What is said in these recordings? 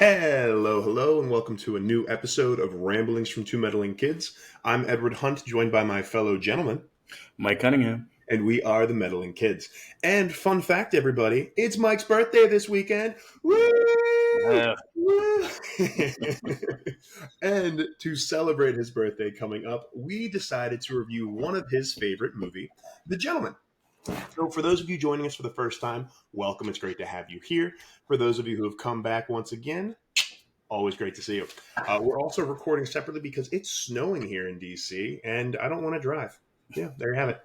Hello, and welcome to a new episode of Ramblings from Two Meddling Kids. I'm Edward Hunt, joined by my fellow gentlemen, Mike Cunningham. and we are the Meddling Kids. And fun fact, everybody, it's Mike's birthday this weekend. Woo! Yeah. Woo! And to celebrate his birthday coming up, we decided to review one of his favorite movie, The Gentleman. So for those of you joining us for the first time, welcome. It's great to have you here. For those of you who have come back once again, always great to see you. We're also recording separately because it's snowing here in DC, and I don't want to drive. Yeah, there you have it.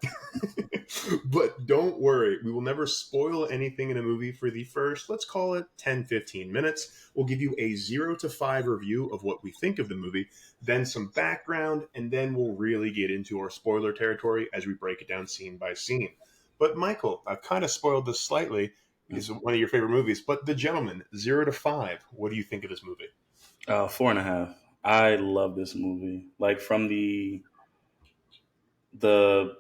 But don't worry, we will never spoil anything in a movie for the first, let's call it 10-15 minutes. We'll give you a 0 to 5 review of what we think of the movie, then some background, and then we'll really get into our spoiler territory as we break it down scene by scene. But Michael, I've kind of spoiled this slightly. It's one of your favorite movies, but The Gentleman, 0 to 5. What do you think of this movie? 4.5. I love this movie. Like from the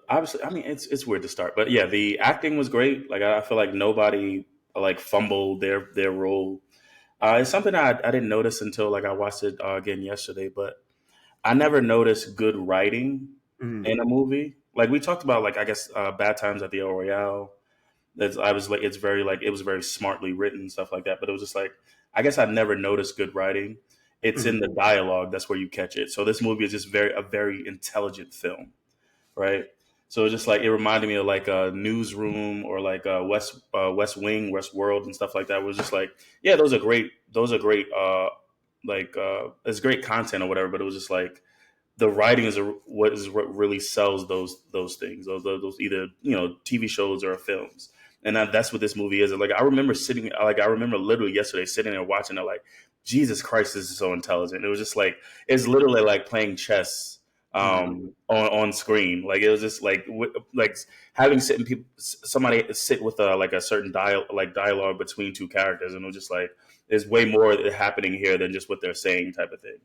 obviously, I mean, it's weird to start, but yeah, the acting was great. Like I feel like nobody like fumbled their role. It's something I didn't notice until like I watched it again yesterday, but I never noticed good writing in a movie. Like we talked about, like I guess Bad Times at the El Royale. It was very smartly written and stuff like that. But it was just like, I guess I never noticed good writing. It's in the dialogue. That's where you catch it. So this movie is just a very intelligent film, right? So it's just like, it reminded me of like a Newsroom or like West Wing, Westworld and stuff like that. It was just like, yeah, those are great. It's great content or whatever. But it was just like, the writing is what really sells those things. Those either TV shows or films. And that's what this movie is. And like I remember literally yesterday sitting there watching it, like, Jesus Christ, this is so intelligent. It was just like, it's literally like playing chess on screen. Like it was just like having somebody sit with a certain dialogue between two characters, and it was just like, there's way more happening here than just what they're saying, type of thing.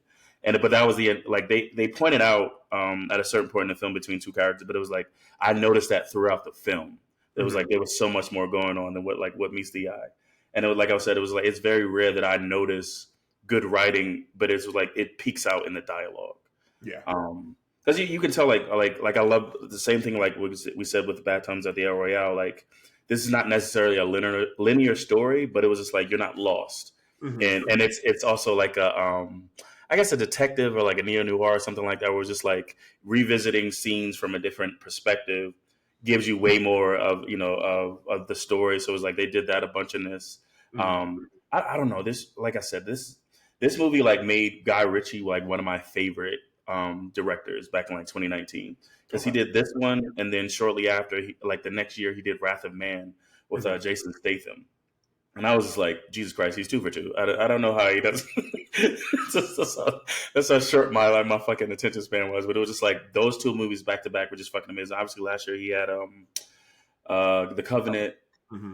But that was they pointed out at a certain point in the film between two characters, but it was like, I noticed that throughout the film. It was like there was so much more going on than what meets the eye. And it was, like I said, it was like, it's very rare that I notice good writing, but it's like it peaks out in the dialogue. Yeah. Because you can tell, like I love the same thing like we said with Bad Times at the El Royale. Like, this is not necessarily a linear story, but it was just like, you're not lost. And it's also like I guess a detective or like a neo-noir or something like that, where it's just like revisiting scenes from a different perspective gives you way more of the story. So it was like they did that a bunch in this. I don't know, this, like I said, this movie like made Guy Ritchie like one of my favorite directors back in like 2019, because he did this one, and then shortly after, the next year, he did Wrath of Man with Jason Statham. And I was just like, Jesus Christ, he's 2 for 2. I don't know how he does. That's how short my fucking attention span was. But it was just like, those two movies back to back were just fucking amazing. Obviously, last year he had The Covenant.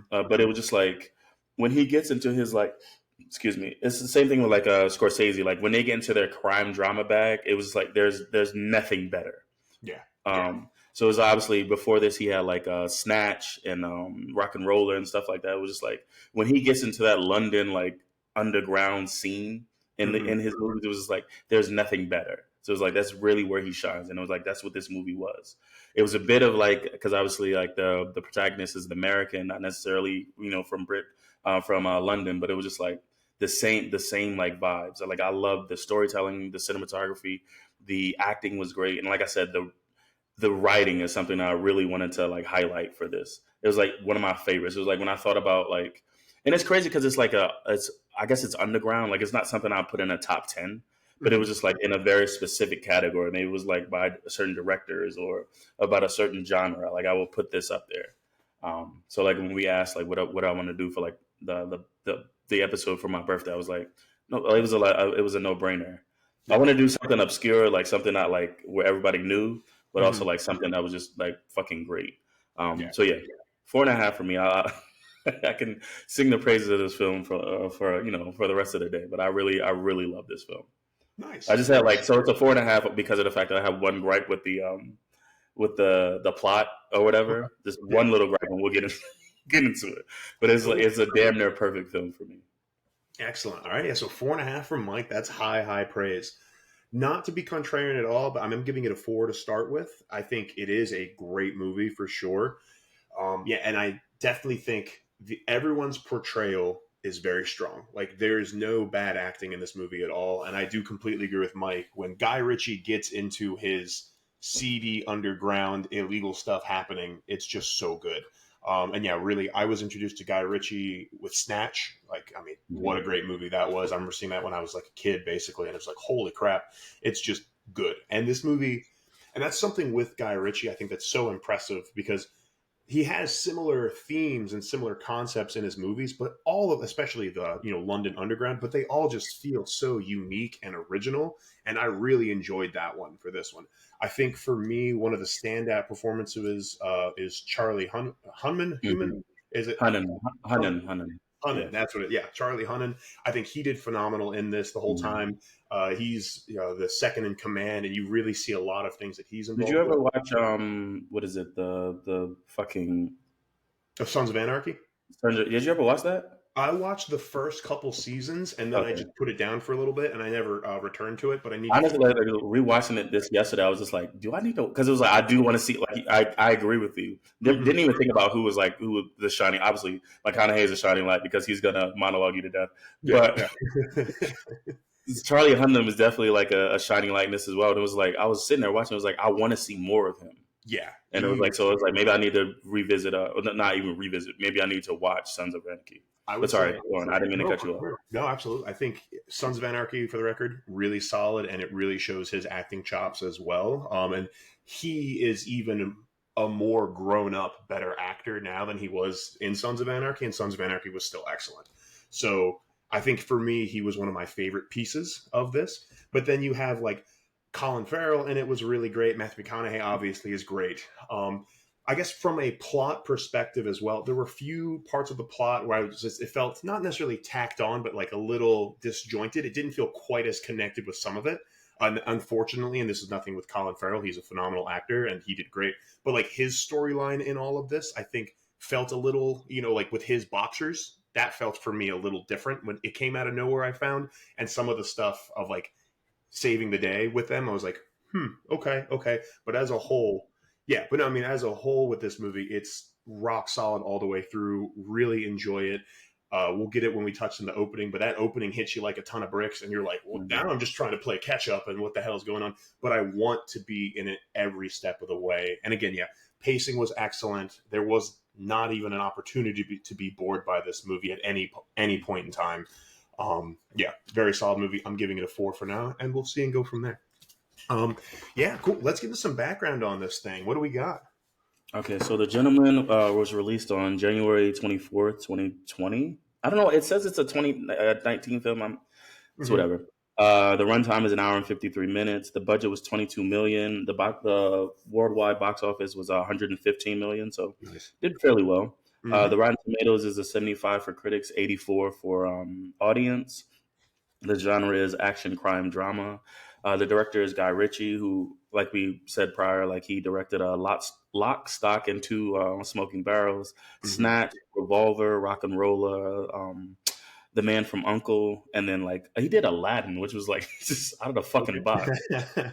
But it was just like, when he gets into his excuse me, it's the same thing with like Scorsese. Like when they get into their crime drama bag, it was like there's nothing better. Yeah. So it was obviously, before this, he had like Snatch and Rock and Roller and stuff like that. It was just like, when he gets into that London like underground scene in his movies, it was just like, there's nothing better. So it was like, that's really where he shines. And it was like, that's what this movie was. It was a bit of like, because obviously like the protagonist is an American, not necessarily from London, but it was just like the same like vibes. Like, I love the storytelling, the cinematography, the acting was great, and like I said, the writing is something I really wanted to like highlight for this. It was like one of my favorites. It was like, when I thought about like, and it's crazy because it's like I guess it's underground. Like, it's not something I put in a top 10, but it was just like in a very specific category. Maybe it was like by certain directors or about a certain genre. Like, I will put this up there. So like when we asked like what I want to do for like the episode for my birthday, I was like, no, it was a no brainer. I want to do something obscure, like something not like where everybody knew, but also like something that was just like fucking great. So yeah, 4.5 for me. I can sing the praises of this film for the rest of the day. But I really love this film. Nice. I just had so it's a 4.5 because of the fact that I have one gripe with the plot or whatever. Just one little gripe, and we'll get into it. But it's a damn near perfect film for me. Excellent. All right. Yeah. So 4.5 from Mike. That's high praise. Not to be contrarian at all, but I'm giving it a 4 to start with. I think it is a great movie for sure. Yeah, and I definitely think everyone's portrayal is very strong. Like there's no bad acting in this movie at all, and I do completely agree with Mike when Guy Ritchie gets into his seedy underground illegal stuff happening. It's just so good. And yeah, really, I was introduced to Guy Ritchie with Snatch. Like, I mean, what a great movie that was. I remember seeing that when I was like a kid, basically, and it was like, holy crap, it's just good. And this movie, and that's something with Guy Ritchie, I think that's so impressive because he has similar themes and similar concepts in his movies, but all of, especially the London Underground, but they all just feel so unique and original. And I really enjoyed that one for this one. I think for me, one of the standout performances is Charlie Hunman. Mm-hmm. Human is it? Hunnan. Yeah. Hunnan, that's what it. Yeah, Charlie Hunnan. I think he did phenomenal in this the whole Mm-hmm. time. He's the second in command, and you really see a lot of things that he's Did you involved with. ever watch what is it, the fucking Of Sons of Anarchy. Did you ever watch that? I watched the first couple seasons and then I Okay. just put it down for a little bit and I never returned to it, but I need to Honestly, keep. like, rewatching it this yesterday, I was just like, do I need to? Because it was like I do want to see. Like I agree with you. Mhm. Didn't even think about who was the shining. Obviously, McConaughey is a shining light because he's gonna monologue you to death. Yeah, But yeah. Charlie Hunnam is definitely like a shining light in this as well. And it was like I was sitting there watching. It was like I want to see more of him. Yeah, And it was like he's. so. It was like maybe I need to revisit. Or not even revisit. Maybe I need to watch Sons of Anarchy. I But would sorry, say Lauren, I didn't mean to no, cut for you off. sure. No, absolutely. I think Sons of Anarchy, for the record, really solid, and it really shows his acting chops as well. And he is even a more grown up, better actor now than he was in Sons of Anarchy, and Sons of Anarchy was still excellent. So I think for me, he was one of my favorite pieces of this. But then you have like Colin Farrell, and it was really great. Matthew McConaughey obviously is great. I guess from a plot perspective as well, there were a few parts of the plot where it felt not necessarily tacked on, but like a little disjointed. It didn't feel quite as connected with some of it. Unfortunately, and this is nothing with Colin Farrell, he's a phenomenal actor and he did great. But like his storyline in all of this, I think felt a little, like with his boxers, that felt for me a little different when it came out of nowhere. I found, and some of the stuff of like saving the day with them, I was like, okay. But as a whole, yeah, but no, I mean, as a whole with this movie, it's rock solid all the way through. Really enjoy it. We'll get it when we touch in the opening, but that opening hits you like a ton of bricks, and you're like, well, Mm-hmm. now I'm just trying to play catch up, and what the hell is going on? But I want to be in it every step of the way. And again, yeah, pacing was excellent. There was not even an opportunity to be bored by this movie at any point in time. Yeah, very solid movie. I'm giving it a 4 for now, and we'll see and go from there. Yeah, cool. Let's get into some background on this thing. What do we got? Okay, so The Gentleman was released on January 24th, 2020. I don't know. It says it's a 2019 film. It's Mm-hmm. whatever. The runtime is an hour and 53 minutes. The budget was 22 million. The worldwide box office was 115 million, so Nice. did fairly well. Mm-hmm. The Rotten Tomatoes is a 75 for critics, 84 for audience. The genre is action, crime, drama. The director is Guy Ritchie, who, like we said prior, like he directed Lock, Stock, and Two Smoking Barrels, Mm-hmm. Snatch, Revolver, Rock and Roller, The Man from Uncle, and then like he did Aladdin, which was like just out of the fucking box, Okay.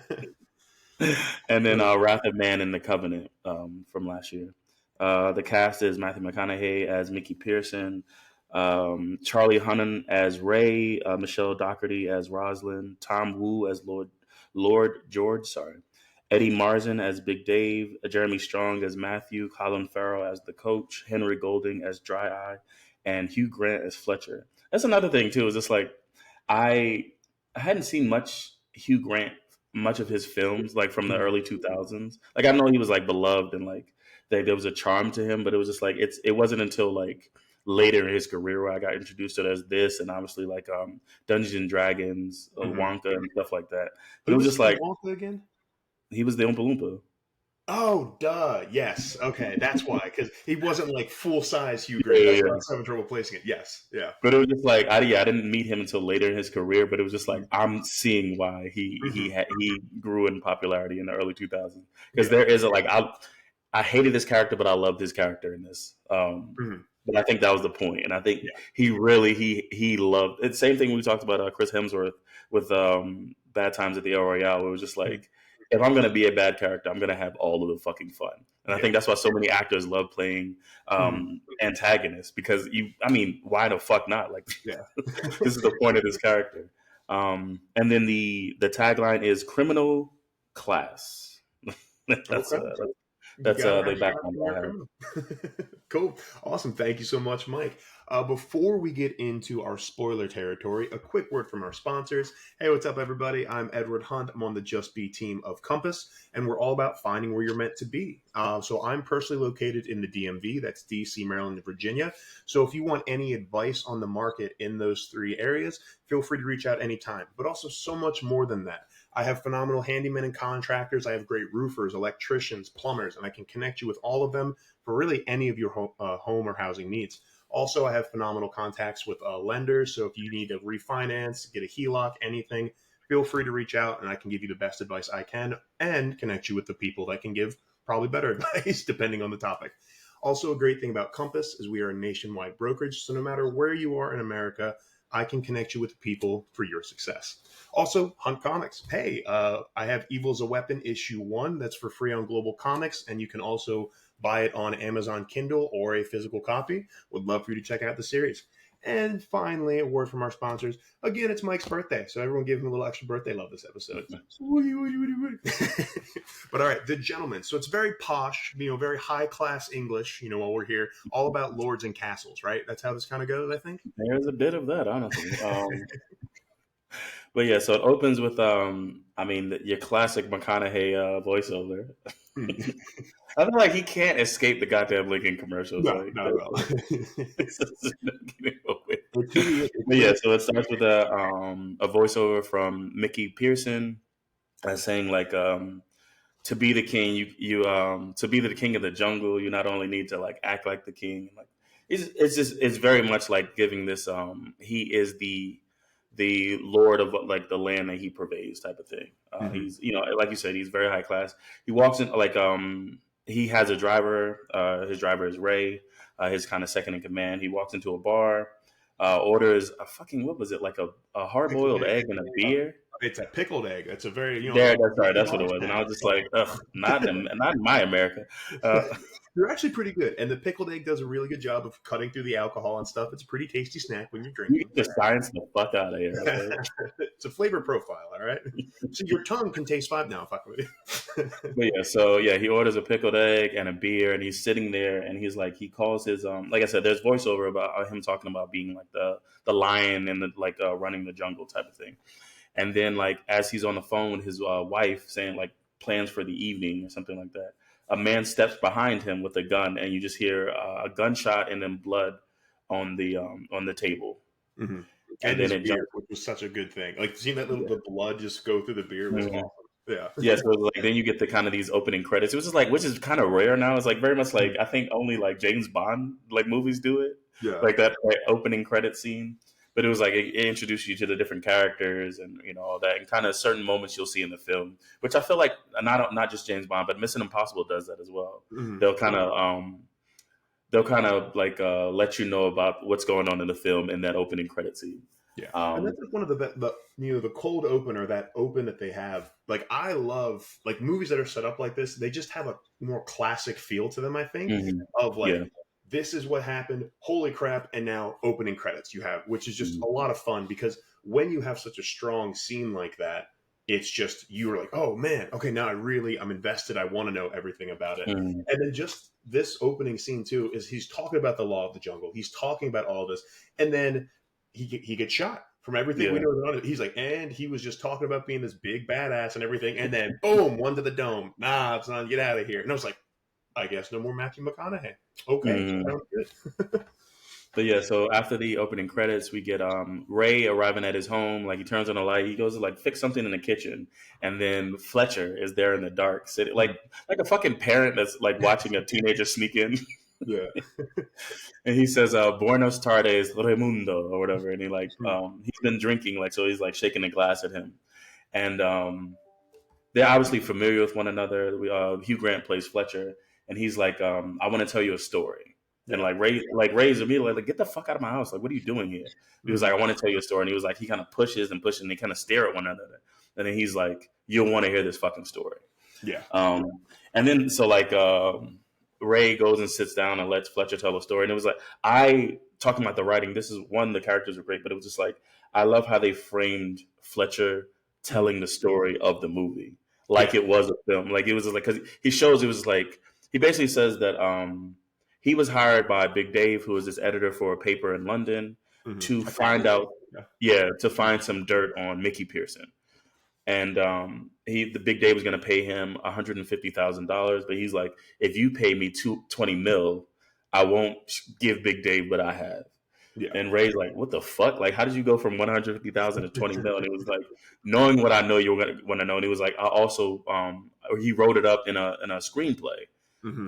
and then Wrath of Man and The Covenant from last year. The cast is Matthew McConaughey as Mickey Pearson, Charlie Hunnam as Ray, Michelle Dockerty as Rosalind, Tom Wu as Lord George, sorry, Eddie Marzen as Big Dave, Jeremy Strong as Matthew, Colin Farrell as the coach, Henry Golding as Dry Eye, and Hugh Grant as Fletcher. That's another thing too. Is just like I I hadn't seen much of his films like from the Mhm. early 2000s. Like I know he was like beloved and like there was a charm to him, but it was just like it wasn't until like later in his career where I got introduced to it as this and obviously like Dungeons and Dragons, Mhm. Wonka and stuff like that. But it Who was was just he in like Wonka again? he was the Oompa Loompa. Oh, duh. Yes. Okay, that's why. Because he wasn't like full size Hugh Yeah, Grant. yeah, That's why I yeah. was having trouble placing it. Yes. Yeah. But it was just like I didn't meet him until later in his career. But it was just like Mhm. I'm seeing why Mhm. he grew in popularity in the early 2000s because Yeah. there is a like I hated this character, but I loved his character in this. Mhm. But I think that was the point, and I think Yeah. he really he loved it. Same thing we talked about Chris Hemsworth with Bad Times at the El Royale. Where it was just Mhm. like, if I'm gonna be a bad character, I'm gonna have all of the fucking fun, and I Yeah. think that's why so many actors love playing Mhm. antagonists because I mean, why the fuck not? Like, Yeah. this is the point of this character. And then the tagline is criminal class. that's Okay. uh, You got the around the background African I have. criminal. Cool. Awesome. Thank you so much, Mike. Before we get into our spoiler territory, a quick word from our sponsors. Hey, what's up, everybody? I'm Edward Hunt. I'm on the Just Be team of Compass, and we're all about finding where you're meant to be. So I'm personally located in the DMV. That's DC, Maryland, and Virginia. So if you want any advice on the market in those three areas, feel free to reach out anytime. But also so much more than that. I have phenomenal handymen and contractors. I have great roofers, electricians, plumbers, and I can connect you with all of them for really any of your home or housing needs. Also, I have phenomenal contacts with lenders. So if you need to refinance, get a HELOC, anything, feel free to reach out and I can give you the best advice I can and connect you with the people that can give probably better advice depending on the topic. Also, a great thing about Compass is we are a nationwide brokerage. So no matter where you are in America, I can connect you with the people for your success. Also, Hunt Comics. Hey, I have Evil's a Weapon issue 1 that's for free on Global Comics, and you can also buy it on Amazon Kindle or a physical copy. Would love for you to check out the series. And finally, a word from our sponsors. Again, it's Mike's birthday, so everyone give him a little extra birthday love this episode. But all right, the gentleman. So it's very posh, very high class English. While we're here, all about lords and castles, right? That's how this kind of goes, I think. There's a bit of that, honestly. But yeah, so it opens with I mean, your classic McConaughey voiceover. Hmm. I feel like he can't escape the goddamn Lincoln commercials. No, Like, not at all. it's just not getting away. It's who he is. But yeah, so it starts with a voiceover from Mickey Pearson saying like to be the king, you to be the king of the jungle, you not only need to like act like the king, like it's very much like giving this he is the lord of like the land that he pervades type of thing. Mhm. He's like you said, he's very high class. He walks in like he has a driver. His driver is Ray, his kind of second in command. He walks into a bar, orders a fucking what was it like a hard Pickled boiled egg. egg and a beer. It's a pickled egg. It's a very, There, that's right. That's what it large was. And I snack. was just like, ugh, not in my America. Uh, They're actually pretty good. And the pickled egg does a really good job of cutting through the alcohol and stuff. It's a pretty tasty snack when you're you drinking. just science the fuck out of here. Okay? It's a flavor profile, all right? So your tongue can taste five now, fuck with you. But yeah, so yeah, he orders a pickled egg and a beer, and he's sitting there, and he's like, he calls his like I said, there's voiceover about him talking about being like the lion and the like running the jungle type of thing. And then like as he's on the phone with his wife saying like plans for the evening or something like that, a man steps behind him with a gun, and you just hear a gunshot and then blood on the table, Hmm. and And then his it jumps. beard, which was such a good thing. Like seeing that little the blood just go through the beard was Yeah. awesome. Yeah. Yeah, so like then you get the kind of these opening credits. It was just like, which is kind of rare now. It's like very much like I think only like James Bond like movies do it, Yeah. like that like, opening credit scene. But it was like it introduced you to the different characters and all that, and kind of certain moments you'll see in the film, which I feel like not just James Bond, but Mission Impossible does that as well. Hmm. They'll kind of like let you know about what's going on in the film in that opening credit scene. Yeah, and Um, that's like one of the cold opener, that open that they have. Like I love like movies that are set up like this. They just have a more classic feel to them. I think mhm, of like yeah. this is what happened. Holy crap! And now opening credits you have, which is just Mhm, a lot of fun because when you have such a strong scene like that, it's just you're like, oh man, okay, now I'm invested. I want to know everything about it. mhm, And then just this opening scene too is he's talking about the law of the jungle. He's talking about all this, and then he gets shot. From everything we yeah. know, he's like, and he was just talking about being this big badass and everything, and then boom, one to the dome. Nah, son, get out of here. And I was like, I guess no more Matthew McConaughey. Okay, Mhm. sounds good. But yeah, so after the opening credits, we get Ray arriving at his home. Like he turns on the light, he goes to like fix something in the kitchen, and then Fletcher is there in the dark, sitting like a fucking parent that's like watching a teenager sneak in, Yeah. and he says "Buenos tardes, Raimundo" or whatever, and he's been drinking, like so he's like shaking a glass at him, and they're obviously familiar with one another. Hugh Grant plays Fletcher, and he's like, "I want to tell you a story." And Yeah. Ray's immediately like, get the fuck out of my house. Like, what are you doing here? He was like, I want to tell you a story. And he was like, he kind of pushes and pushes and they kind of stare at one another. And then he's like, you'll want to hear this fucking story. Yeah. And then so like Ray goes and sits down and lets Fletcher tell a story. And it was like, I talking about the writing, this is one, the characters are great, but it was just like, I love how they framed Fletcher telling the story of the movie like Yeah. it was a film. Like it was like, because he shows it was like, he basically says that he was hired by Big Dave, who was this editor for a paper in London, to find out, to find some dirt on Mickey Pearson. And the Big Dave was going to pay him $150,000, but he's like, if you pay me 20 mil, I won't give Big Dave what I have. Yeah. And Ray's like, what the fuck? Like, how did you go from 150,000 to 20 mil? And it was like, knowing what I know you're going to want to know. And he was like, I also, he wrote it up in a screenplay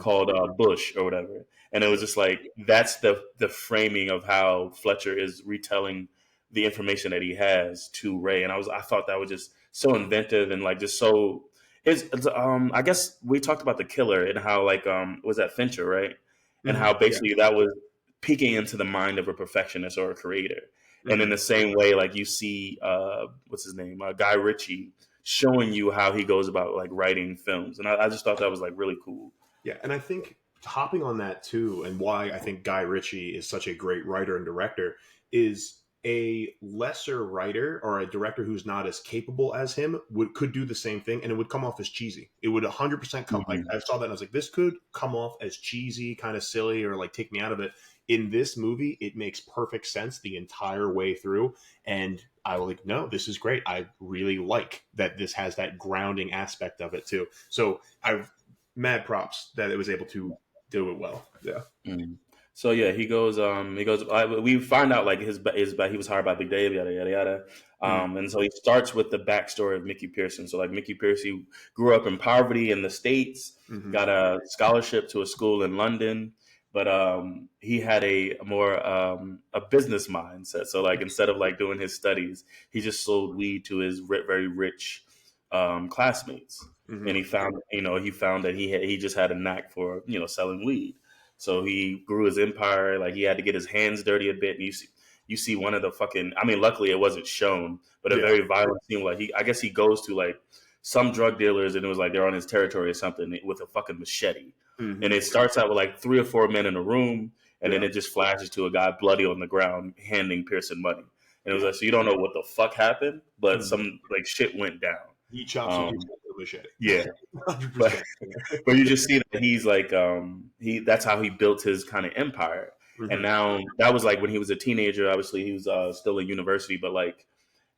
called Bush or whatever. And it was just like, that's the framing of how Fletcher is retelling the information that he has to Ray. And I thought that was just so inventive and like just so. I guess we talked about the killer and how like was that Fincher, right? And how basically that was peeking into the mind of a perfectionist or a creator. And in the same way, like you see, what's his name, Guy Ritchie, showing you how he goes about like writing films, and I just thought that was like really cool. Yeah, and I think hopping on that too, and why I think Guy Ritchie is such a great writer and director is a lesser writer or a director who's not as capable as him could do the same thing, and it would come off as cheesy. It would 100% come. Like I saw that, and I was like, this could come off as cheesy, kind of silly, or like take me out of it. In this movie, it makes perfect sense the entire way through, and I was like, no, this is great. I really like that this has that grounding aspect of it too. So I've mad props that it was able to do it well. Yeah. So yeah, he goes. We find out like his he was hired by Big Dave, yada yada yada. And so he starts with the backstory of Mickey Pearson. So like Mickey Pearson grew up in poverty in the States, got a scholarship to a school in London, but he had a more a business mindset. So like instead of like doing his studies, he just sold weed to his very rich classmates. And he found that he just had a knack for selling weed. So he grew his empire. Like he had to get his hands dirty a bit. And you see one of the fucking. I mean, luckily it wasn't shown, but a very violent scene. Like I guess he goes to like some drug dealers, and it was like they're on his territory or something with a fucking machete. And it starts out with like 3 or 4 men in a room, and then it just flashes to a guy bloody on the ground handing Pearson money. And it was like, so you don't know what the fuck happened, but some like shit went down. He chops some people with a machete. Yeah. but you just see that he's like that's how he built his kind of empire. And now that was like when he was a teenager. Obviously he was still in university, but like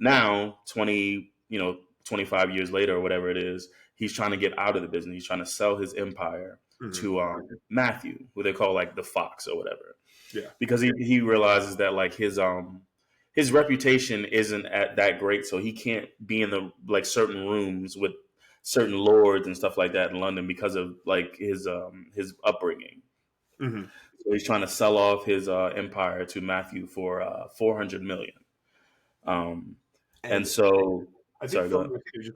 now 25 years later or whatever it is, he's trying to get out of the business. He's trying to sell his empire to Matthew, who they call like the Fox or whatever. Yeah. Because he realizes that like his reputation isn't that great, so he can't be in the like certain rooms with certain lords and stuff like that in London because of like his upbringing. So he's trying to sell off his empire to Matthew for $400 million. And so I think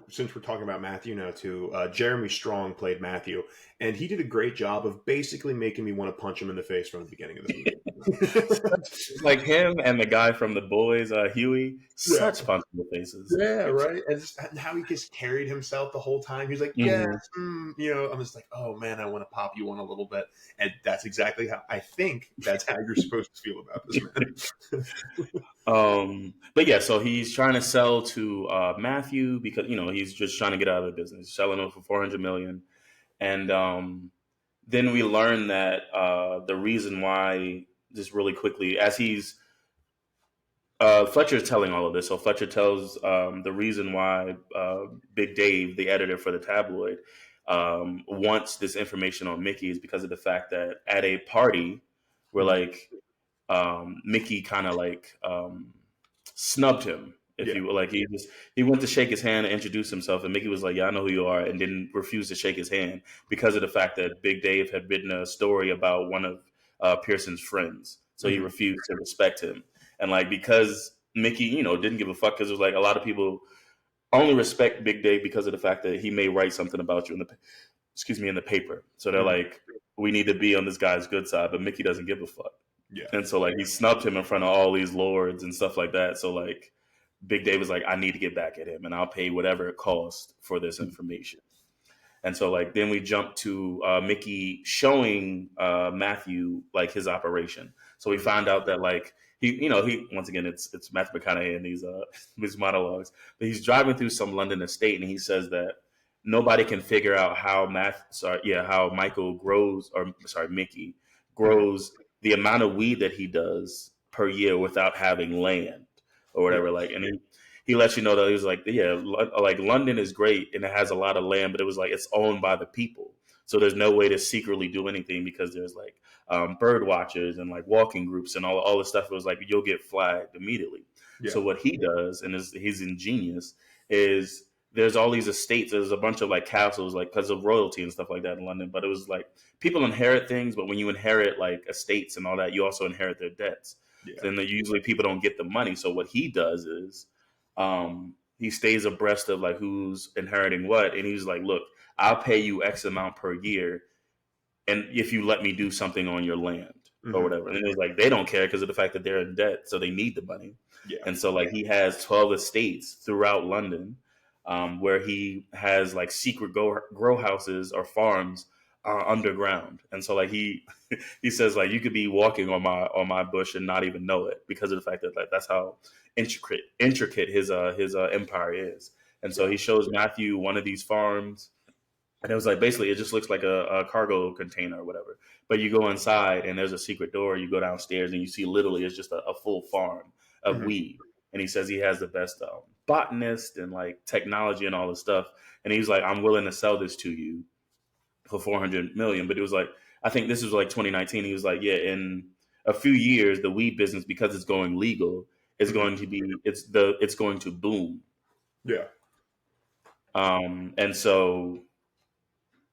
since we're talking about Matthew now too, Jeremy Strong played Matthew, and he did a great job of basically making me want to punch him in the face from the beginning of the movie. Like him and the guy from The Boys, Huey, such punchable faces. Yeah, right. And how he just carried himself the whole time. He was like, I'm just like, oh man, I want to pop you on a little bit. And that's exactly how I think that's how you're supposed to feel about this man. But yeah, so he's trying to sell to Matthew because he's just trying to get out of the business, selling him for $400 million, and then we learn that the reason why, just really quickly, as he's Fletcher's telling all of this. So Fletcher tells the reason why Big Dave, the editor for the tabloid, wants this information on Mickey is because of the fact that at a party where like Mickey kind of like snubbed him, if you will. Like he went to shake his hand and introduce himself, and Mickey was like, "Yeah, I know who you are," and didn't refuse to shake his hand because of the fact that Big Dave had written a story about one of Pearson's friends, so he refused to respect him. And like because Mickey, didn't give a fuck because it was like a lot of people only respect Big Dave because of the fact that he may write something about you in the paper. So they're like, we need to be on this guy's good side, but Mickey doesn't give a fuck. Yeah. And so like he snubbed him in front of all these lords and stuff like that. So like Big Dave was like, I need to get back at him, and I'll pay whatever it costs for this information. And so like then we jump to Mickey showing Matthew like his operation. So we find out that like he once again it's Matthew McConaughey in these monologues. But he's driving through some London estate and he says that nobody can figure out how Michael grows, or sorry, Mickey grows the amount of weed that he does per year without having land or whatever. Like, and he lets you know that he was like, yeah, like London is great and it has a lot of land, but it was like it's owned by the people. So there's no way to secretly do anything because there's like bird watchers and like walking groups and all this stuff. It was like you'll get flagged immediately. Yeah. So what he does, and he's ingenious, is there's all these estates. There's a bunch of like castles, like because of royalty and stuff like that in London. But it was like people inherit things, but when you inherit like estates and all that, you also inherit their debts. Yeah. And then usually people don't get the money. So what he does is he stays abreast of like who's inheriting what, and he's like, look, I'll pay you X amount per year, and if you let me do something on your land or whatever. And it's like they don't care because of the fact that they're in debt, so they need the money. Yeah. And so like he has 12 estates throughout London, where he has like secret grow houses or farms underground. And so like he says like you could be walking on my bush and not even know it because of the fact that like that's how intricate his empire is. And so he shows Matthew one of these farms, and it was like basically it just looks like a cargo container or whatever. But you go inside and there's a secret door. You go downstairs and you see literally it's just a full farm of weed. And he says he has the best botanist and like technology and all this stuff. And he's like, I'm willing to sell this to you for 400 million. But it was like, I think this was like 2019. He was like, yeah, in a few years, the weed business, because it's going legal, is going to be, it's going to boom. Yeah. And so,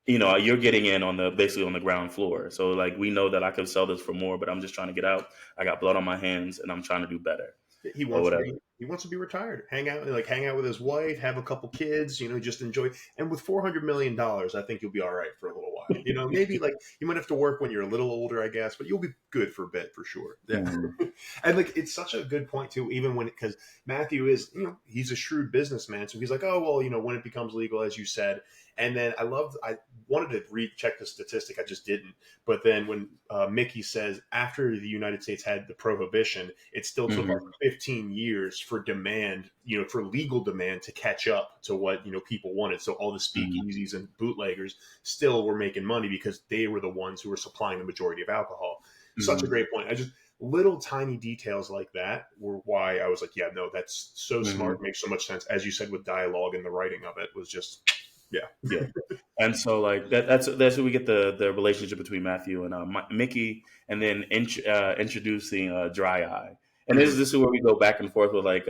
you're getting in basically on the ground floor. So like, we know that I could sell this for more, but I'm just trying to get out. I got blood on my hands and I'm trying to do better. He wants to be retired, hang out with his wife, have a couple kids, just enjoy. And with $400 million, I think you'll be all right for a little while. Maybe like you might have to work when you're a little older, I guess, but you'll be good for a bit for sure. Yeah. Mm-hmm. And like it's such a good point too, even because Matthew is, he's a shrewd businessman, so he's like, oh well, when it becomes legal, as you said. And then I wanted to recheck the statistic, I just didn't. But then when Mickey says after the United States had the prohibition, it still took like 15 years for demand, for legal demand to catch up to what, people wanted. So all the speakeasies and bootleggers still were making money because they were the ones who were supplying the majority of alcohol. Such a great point. Little tiny details like that were why I was like, yeah, no, that's so smart. Makes so much sense. As you said, with dialogue and the writing of it was just... Yeah. And so like that's where we get the relationship between Matthew and Mickey, and then introducing Dry Eye. And this is where we go back and forth with like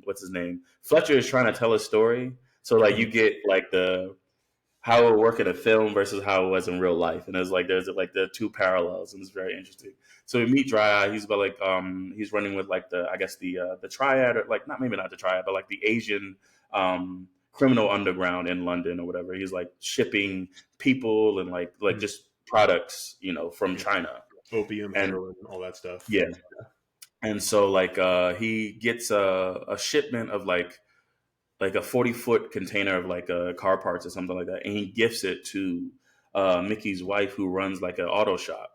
what's his name? Fletcher is trying to tell a story. So like you get like how it would work in a film versus how it was in real life. And there's the two parallels, and it's very interesting. So we meet Dry Eye. He's about like he's running with like the triad, or like not the triad, but like the Asian criminal underground in London or whatever. He's like shipping people and like just products, from China. Opium, heroin, all that stuff. Yeah. And so like he gets a shipment of like a 40-foot container of like car parts or something like that, and he gifts it to Mickey's wife, who runs like an auto shop.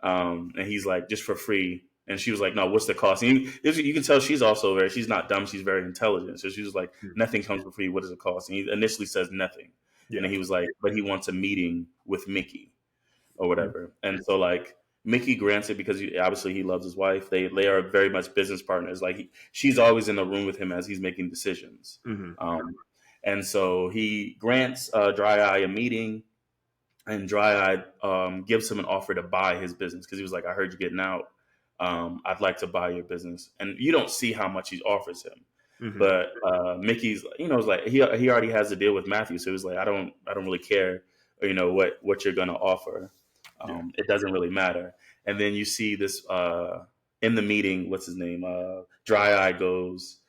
And he's like, just for free. And she was like, no, what's the cost? And you can tell she's also she's not dumb. She's very intelligent. So she was like, nothing comes for free. What does it cost? And he initially says nothing. Yeah. And he was like, but he wants a meeting with Mickey or whatever. And so like Mickey grants it because obviously he loves his wife. They are very much business partners. Like she's always in the room with him as he's making decisions. And so he grants Dry Eye a meeting. And Dry Eye gives him an offer to buy his business because he was like, I heard you getting out. I'd like to buy your business. And you don't see how much he offers him. But Mickey's, is like he already has a deal with Matthew, so he was like, I don't really care, what you're gonna offer. It doesn't really matter. And then you see this in the meeting. What's his name? Dry Eye goes,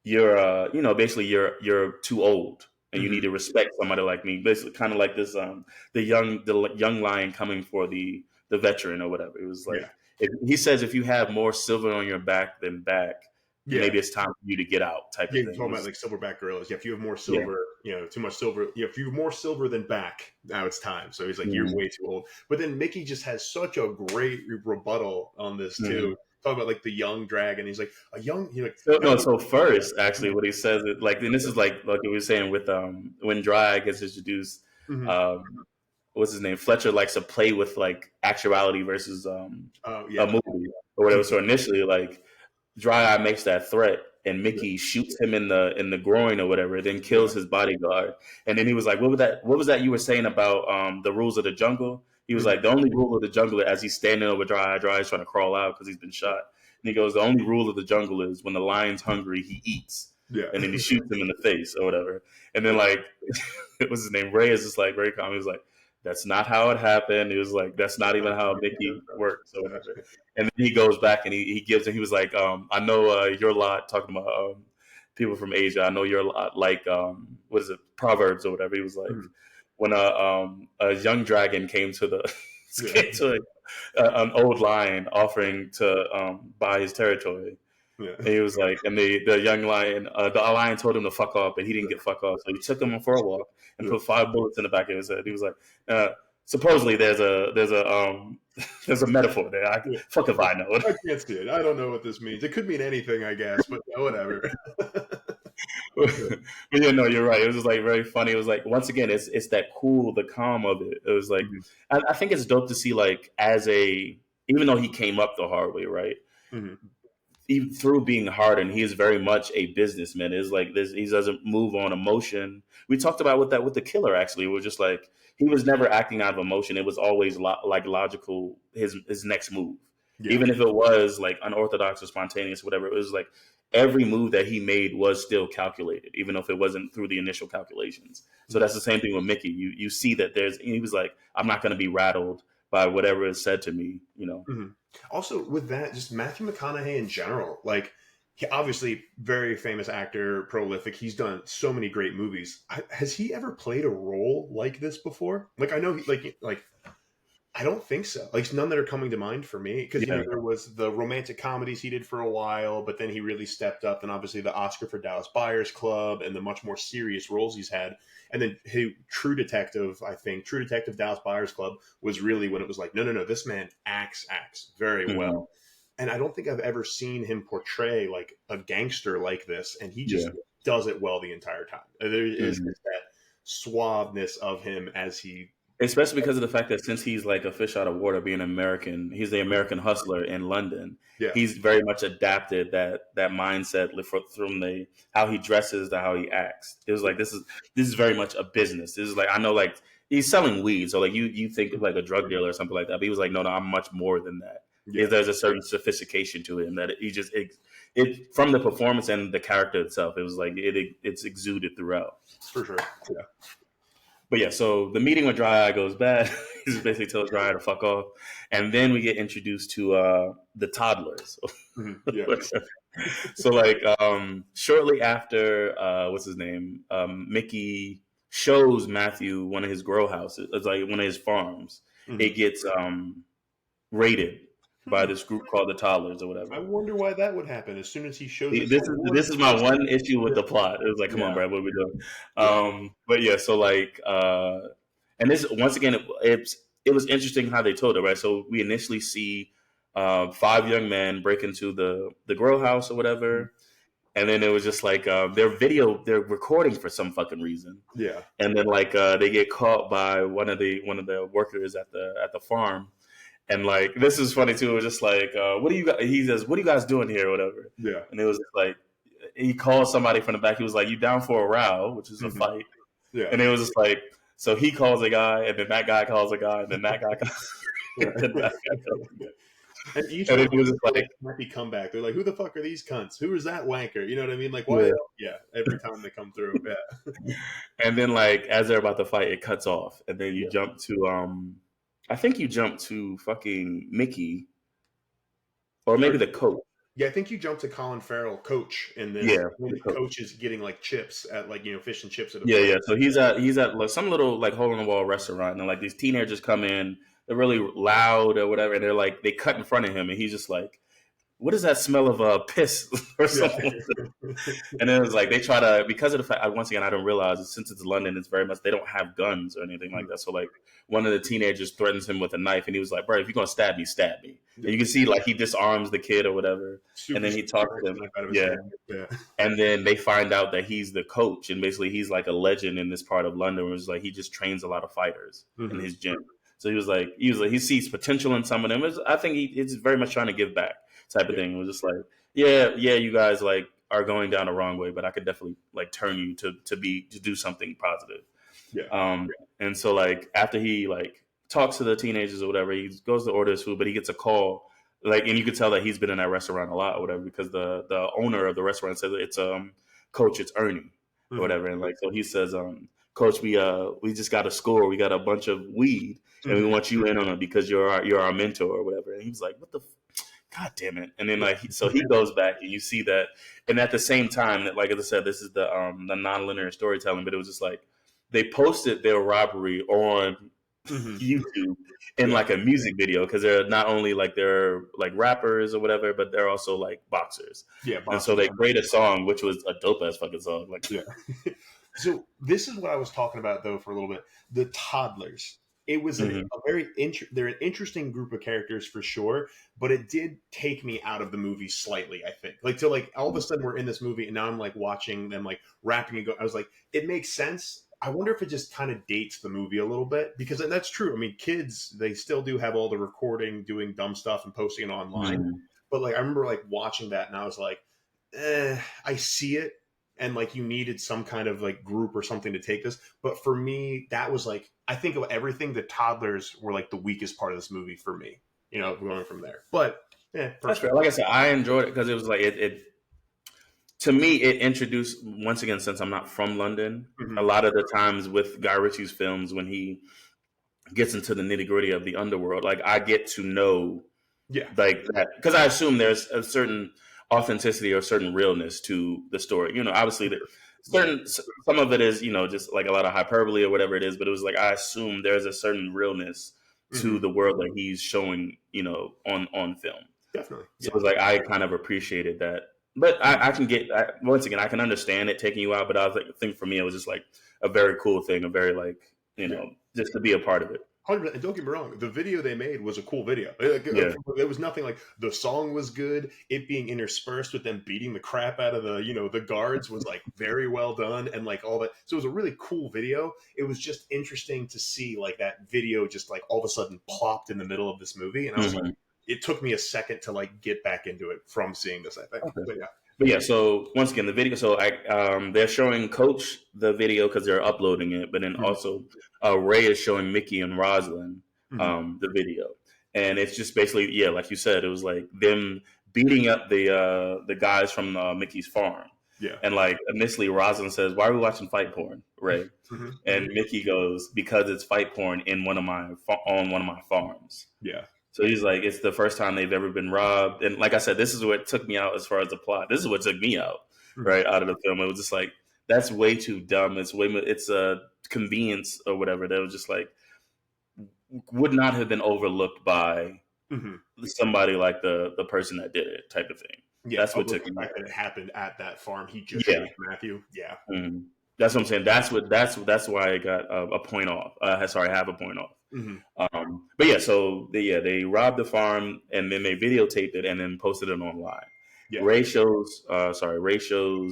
you're basically you're too old. and you need to respect somebody like me. Basically, kind of like this, the young lion coming for the veteran or whatever. It was like, Yeah. he says, if you have more silver on your back than back, Yeah. maybe it's time for you to get out, type Yeah, of you're thing. talking about like silverback gorillas. Yeah, if you have more Yeah. silver, too much silver. Yeah, if you have more silver than back, now it's time. So he's like, you're Mhm. way too old. But then Mickey just has such a great rebuttal on this too. Talking about like the young dragon. He's like a young. He's like, So, no. no, so first, actually, what he says is like, and this is like we were saying with when Dry gets introduced, Mhm. um, what's his name? Fletcher likes to play with like actuality versus Oh a yeah. movie or whatever. So initially, like Dry Eye makes that threat, and Yeah. Mickey shoots him in the groin or whatever, then Yeah. kills his bodyguard. And then he was like, What was that you were saying about the rules of the jungle?" He was Mhm. like, "The only rule of the jungle," as he's standing over Dry Eye. Dry Eye's trying to crawl out because he's been shot. And he goes, "The only rule of the jungle is when the lion's hungry, he eats." Yeah. And then he shoots him in the face or whatever. And then like, what was his name? Ray is just like very calm. He was like, "That's not how it happened." He was like, "That's not even how Mickey works or whatever." And then he goes back and he gives and he was like, "I know you're a lot," talking about people from Asia. "I know you're a lot like what is it, Proverbs or whatever." He was like, Mhm. when a young dragon came to the Yeah. came to an old lion offering to buy his territory. Yeah. And he was like, and the young lion, the lion told him to fuck off, but he didn't get fuck off. So he took him for a walk and Yeah. put 5 bullets in the back of his head. He was like, supposedly there's a there's a metaphor there. Yeah. Fuck if I know. I can't see it. I don't know what this means. It could mean anything, I guess, but whatever. But yeah, no, you're right. It was just like very funny. It was like once again, it's that cool, the calm of it. It was like Mhm. I think it's dope to see like even though he came up the hard way, right? Mhm. Even through being hardened, he is very much a businessman. It's like this; he doesn't move on emotion. We talked about with the killer. Actually, it was just like he was never acting out of emotion. It was always like logical. His next move, Yeah. even if it was like unorthodox or spontaneous, whatever. It was like every move that he made was still calculated, even if it wasn't through the initial calculations. So that's the same thing with Mickey. You see that he was like, I'm not going to be rattled by whatever is said to me. Mhm. Also, with that, just Matthew McConaughey in general, like he obviously very famous actor, prolific. He's done so many great movies. Has he ever played a role like this before? Like I know, like I don't think so. Like none that are coming to mind for me because Yeah. there was the romantic comedies he did for a while, but then he really stepped up, and obviously the Oscar for Dallas Buyers Club and the much more serious roles he's had. And then True Detective, I think True Detective Dallas Buyers Club was really when it was like, no, this man acts very Mhm. well. And I don't think I've ever seen him portray like a gangster like this, and he just Yeah. does it well the entire time. There is Mhm. that suaveness of him as he. Especially because of the fact that since he's like a fish out of water, being American, he's the American hustler in London. Yeah. He's very much adapted that mindset from the how he dresses to how he acts. It was like this is very much a business. This is like I know like he's selling weed, so like you think of like a drug dealer or something like that. But he was like, no, I'm much more than that. Yeah. There's a certain sophistication to him that it from the performance and the character itself. It was like it's exuded throughout. For sure. Yeah. But yeah, so the meeting with Dry Eye goes bad. He just basically tells Dry Eye to fuck off, and then we get introduced to the toddlers. Yeah. So like shortly after, what's his name? Mickey shows Matthew one of his grow houses. It's like one of his farms. Mhm. It gets raided by this group called the Toddlers or I whatever. wonder why that would happen as soon as he shows it. This is my one issue with the plot. It was like, come on, Yeah. Brad, what are we doing? Yeah. But yeah, so like, and this once again, it was interesting how they told it, right? So we initially see 5 young men break into the grow house or Mhm. whatever, and then it was just like they're recording for some fucking reason, Yeah. and then like they get caught by one of the workers at the farm. And like this is funny too. It was just like, what do you guys? He says, "What are you guys doing here?" Or whatever. Yeah. And it was just like he called somebody from the back. He was like, "You down for a row?" Which is a Mhm. fight. Yeah. And it was just like, so he calls a guy, and then that guy calls a guy, and then that guy calls, Yeah. and then that guy calls again. And each And one then he was just like like, happy comeback. They're like, "Who the fuck are these cunts? Who is that wanker?" You know what I mean? Like, why? yeah. Yeah. Every time they come through. Yeah. And then like as they're about to fight, it cuts off, and then you Yeah. jump to I think you jump to fucking Mickey, or maybe the coach. Yeah, I think you jumped to Colin Farrell, Coach, in this Yeah, when the coach. Coach is getting like chips at like fish and chips at a Yeah, place. yeah. So he's at like, some little like hole in the wall restaurant, and like these teenagers come in, they're really loud or whatever, and they're like they cut in front of him, and he's just like, "What is that smell of piss or Yeah. something?" And then it was like they try to, because of the fact, once again, I don't realize since it's London, it's very much they don't have guns or anything like that. So like one of the teenagers threatens him with a knife, and he was like, "Bro, if you're gonna stab me, stab me." Yeah. And you can see like he disarms the kid or whatever, and Super, then he talks to him. out of his Yeah, hand. Yeah. and then they find out that he's the coach, and basically he's like a legend in this part of London. Where it's like he just trains a lot of fighters in his gym. So he sees potential in some of them. I think he's very much trying to give back type of thing. It was just like, yeah, you guys like are going down the wrong way, but I could definitely like turn you to do something positive. Yeah. And so like after he like talks to the teenagers or whatever, he goes to order his food, but he gets a call. Like, and you could tell that he's been in that restaurant a lot or whatever, because the owner of the restaurant says it's Coach, it's Ernie or whatever, and like so he says, Coach, we just got a score, we got a bunch of weed, and we want you in on it because you're our mentor or whatever. And he was like, what the God damn it. And then like so he goes back, and you see that, and at the same time that, like as I said, this is the nonlinear storytelling, but it was just like they posted their robbery on YouTube in like a music video, because they're not only like they're like rappers or whatever, but they're also like boxers. Yeah. And so they create a song, which was a dope ass fucking song. Like, Yeah. So this is what I was talking about though for a little bit. The toddlers. It was a very they're an interesting group of characters for sure, but it did take me out of the movie slightly, I think. Like to like all of a sudden we're in this movie and now I'm like watching them like rapping and go. I was like, it makes sense. I wonder if it just kind of dates the movie a little bit, because that's true. I mean, kids, they still do have all the recording, doing dumb stuff and posting it online. But like I remember like watching that and I was like, I see it, and like you needed some kind of like group or something to take this. But for me, that was like, I think of everything, the toddlers were like the weakest part of this movie for me, going from there. But that's fair. Like I said, I enjoyed it because it was like it to me, it introduced, once again, since I'm not from London, a lot of the times with Guy Ritchie's films, when he gets into the nitty gritty of the underworld, like I get to know, like that, because I assume there's a certain authenticity or certain realness to the story. Obviously, some of it is just like a lot of hyperbole or whatever it is, but it was like I assume there's a certain realness to the world that he's showing, on film. Definitely. So it was like I kind of appreciated that. But I can once again, I can understand it taking you out, but I think for me, it was just like a very cool thing, a very like, just to be a part of it. 100%. And don't get me wrong, the video they made was a cool video. There was nothing like, the song was good. It being interspersed with them beating the crap out of the guards was like very well done, and like all that. So it was a really cool video. It was just interesting to see like that video just like all of a sudden plopped in the middle of this movie, and I was like, it took me a second to like get back into it from seeing this, I think. Okay. But yeah, so once again, the video. So they're showing Coach the video because they're uploading it, but then also Ray is showing Mickey and Rosalind the video, and it's just basically, like you said, it was like them beating up the guys from Mickey's farm. Yeah, and like initially Rosalind says, "Why are we watching fight porn, Ray?" And Mickey goes, "Because it's fight porn on one of my farms." Yeah. So he's like, it's the first time they've ever been robbed. And like I said, this is what took me out as far as the plot. This is what took me out, right, out of the film. It was just like, that's way too dumb. It's a convenience or whatever. That was just like, would not have been overlooked by somebody like the person that did it, type of thing. Yeah, that's what took me out. It happened at that farm. He just ate Matthew. Yeah. That's what I'm saying. That's why I got a point off. Sorry, I have a point off. But yeah, so they robbed the farm and then they videotaped it and then posted it online. Yeah. Ray shows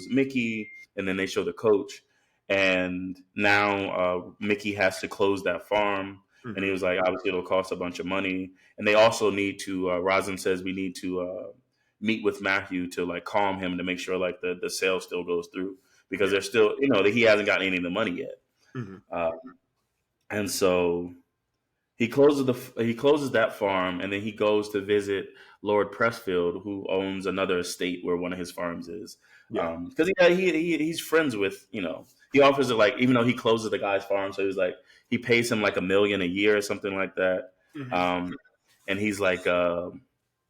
Mickey, and then they show the Coach, and now Mickey has to close that farm, and he was like, obviously it'll cost a bunch of money, and they also need to. Rosalind says we need to meet with Matthew to like calm him to make sure like the sale still goes through, because they're still he hasn't gotten any of the money yet, and so. He closes that farm, and then he goes to visit Lord Pressfield, who owns another estate where one of his farms is. Because he's friends with, he offers it, like, even though he closes the guy's farm, so he was like, he pays him like $1 million a year or something like that. And he's like,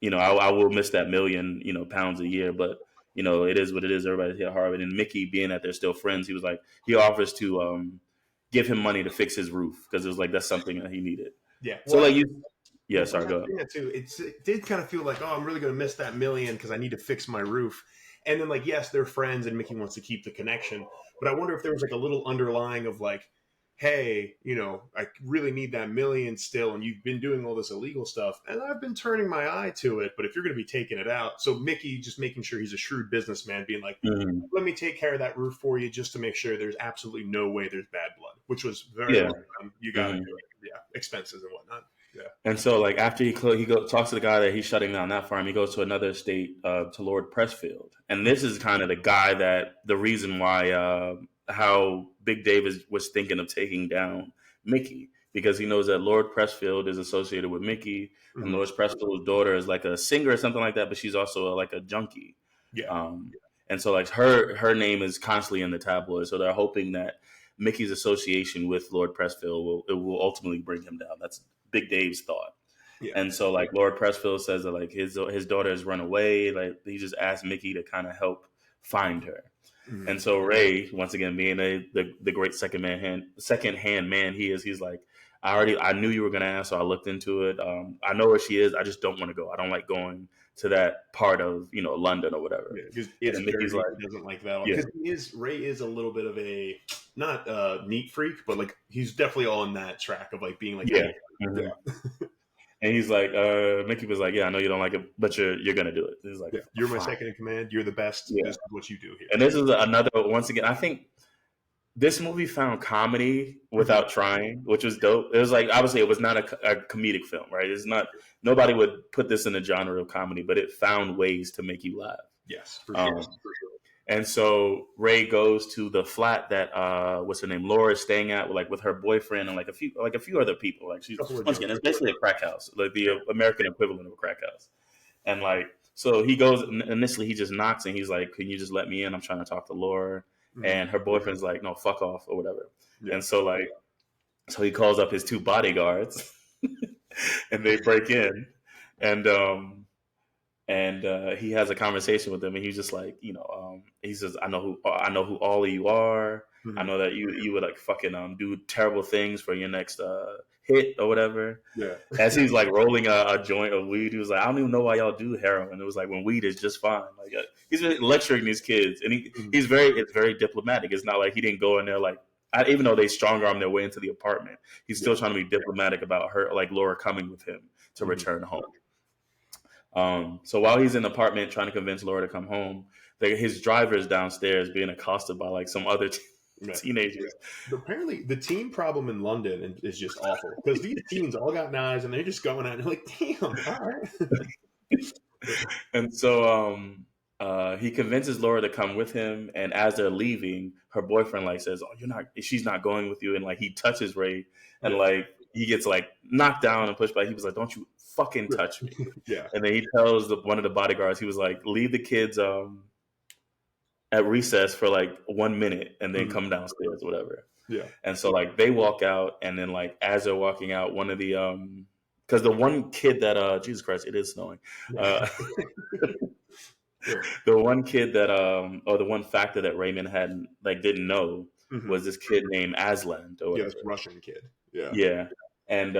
I will miss that million, pounds a year, but it is what it is. Everybody's hit hard. And Mickey, being that they're still friends, he was like, he offers to give him money to fix his roof because it was like that's something that he needed. Yeah. So Well, like yeah, sorry, go ahead. yeah, too. It did kind of feel like, oh, I'm really going to miss that million because I need to fix my roof. And then, like, yes, they're friends, and Mickey wants to keep the connection. But I wonder if there was like a little underlying of like, hey, I really need that million still, and you've been doing all this illegal stuff, and I've been turning my eye to it. But if you're going to be taking it out, so Mickey just making sure he's a shrewd businessman, being like, let me take care of that roof for you, just to make sure there's absolutely no way there's bad blood, which was very you got to do it, expenses and whatnot. Yeah. And so, like, after he talks to the guy that he's shutting down that farm, he goes to another estate, to Lord Pressfield. And this is kind of the guy the reason why, how Big Dave was thinking of taking down Mickey, because he knows that Lord Pressfield is associated with Mickey, and Lord Pressfield's daughter is like a singer or something like that, but she's also like a junkie. Yeah. And so, like, her name is constantly in the tabloids. So they're hoping that Mickey's association with Lord Pressfield will ultimately bring him down. That's Big Dave's thought. Yeah. And so, like, Lord Pressfield says that, like, his daughter has run away. Like, he just asked Mickey to kind of help find her. And so Ray, once again, being the great second hand man he is, he's like, I knew you were gonna ask, so I looked into it. I know where she is. I just don't want to go. I don't like going to that part of London or whatever. Yeah, because Mickey's like, doesn't like that because Ray is a little bit of a not a neat freak, but like he's definitely on that track of like being like And he's like, Mickey was like, yeah, I know you don't like it, but you're gonna do it. He's like, you're my second in command. You're the best. Yeah. This is what you do here. And this is another, once again, I think this movie found comedy without trying, which was dope. It was like, obviously it was not a comedic film, right? It's not, nobody would put this in a genre of comedy, but it found ways to make you laugh. Yes, for sure. And so Ray goes to the flat that what's her name, Laura, is staying at, with her boyfriend and like a few other people. Like, she's once again, it's basically a crack house, like the American equivalent of a crack house. And like, so he goes initially, he just knocks and he's like, "Can you just let me in? I'm trying to talk to Laura." And her boyfriend's like, "No, fuck off," or whatever. Yeah. And so so he calls up his two bodyguards, and they break in, and he has a conversation with them, and he's just like, he says, I know who all of you are. I know that you would like fucking do terrible things for your next hit or whatever. Yeah. As he's like rolling a joint of weed, he was like, I don't even know why y'all do heroin. It was like, when weed is just fine. Like, he's lecturing these kids, and it's very diplomatic. It's not like he didn't go in there like, even though they strong arm their way into the apartment, he's still trying to be diplomatic about her, like Laura coming with him to return home. So while he's in the apartment trying to convince Laura to come home, his driver is downstairs being accosted by like some other teenagers. Apparently, the teen problem in London is just awful because these teens all got knives and they're just going out and like, damn, all right. And so he convinces Laura to come with him, and as they're leaving, her boyfriend like says, "Oh, she's not going with you," and like he touches Ray, and like he gets like knocked down and pushed back. He was like, "Don't you fucking touch me!" Yeah. And then he tells one of the bodyguards, he was like, "Leave the kids at recess for like 1 minute and then come downstairs," whatever. Yeah. And so like they walk out, and then like as they're walking out, one of the because the one kid that Jesus Christ, it is snowing. The one kid that or the one factor that Raymond had didn't know was this kid named Aslan. Or this Russian kid. Yeah. Yeah. And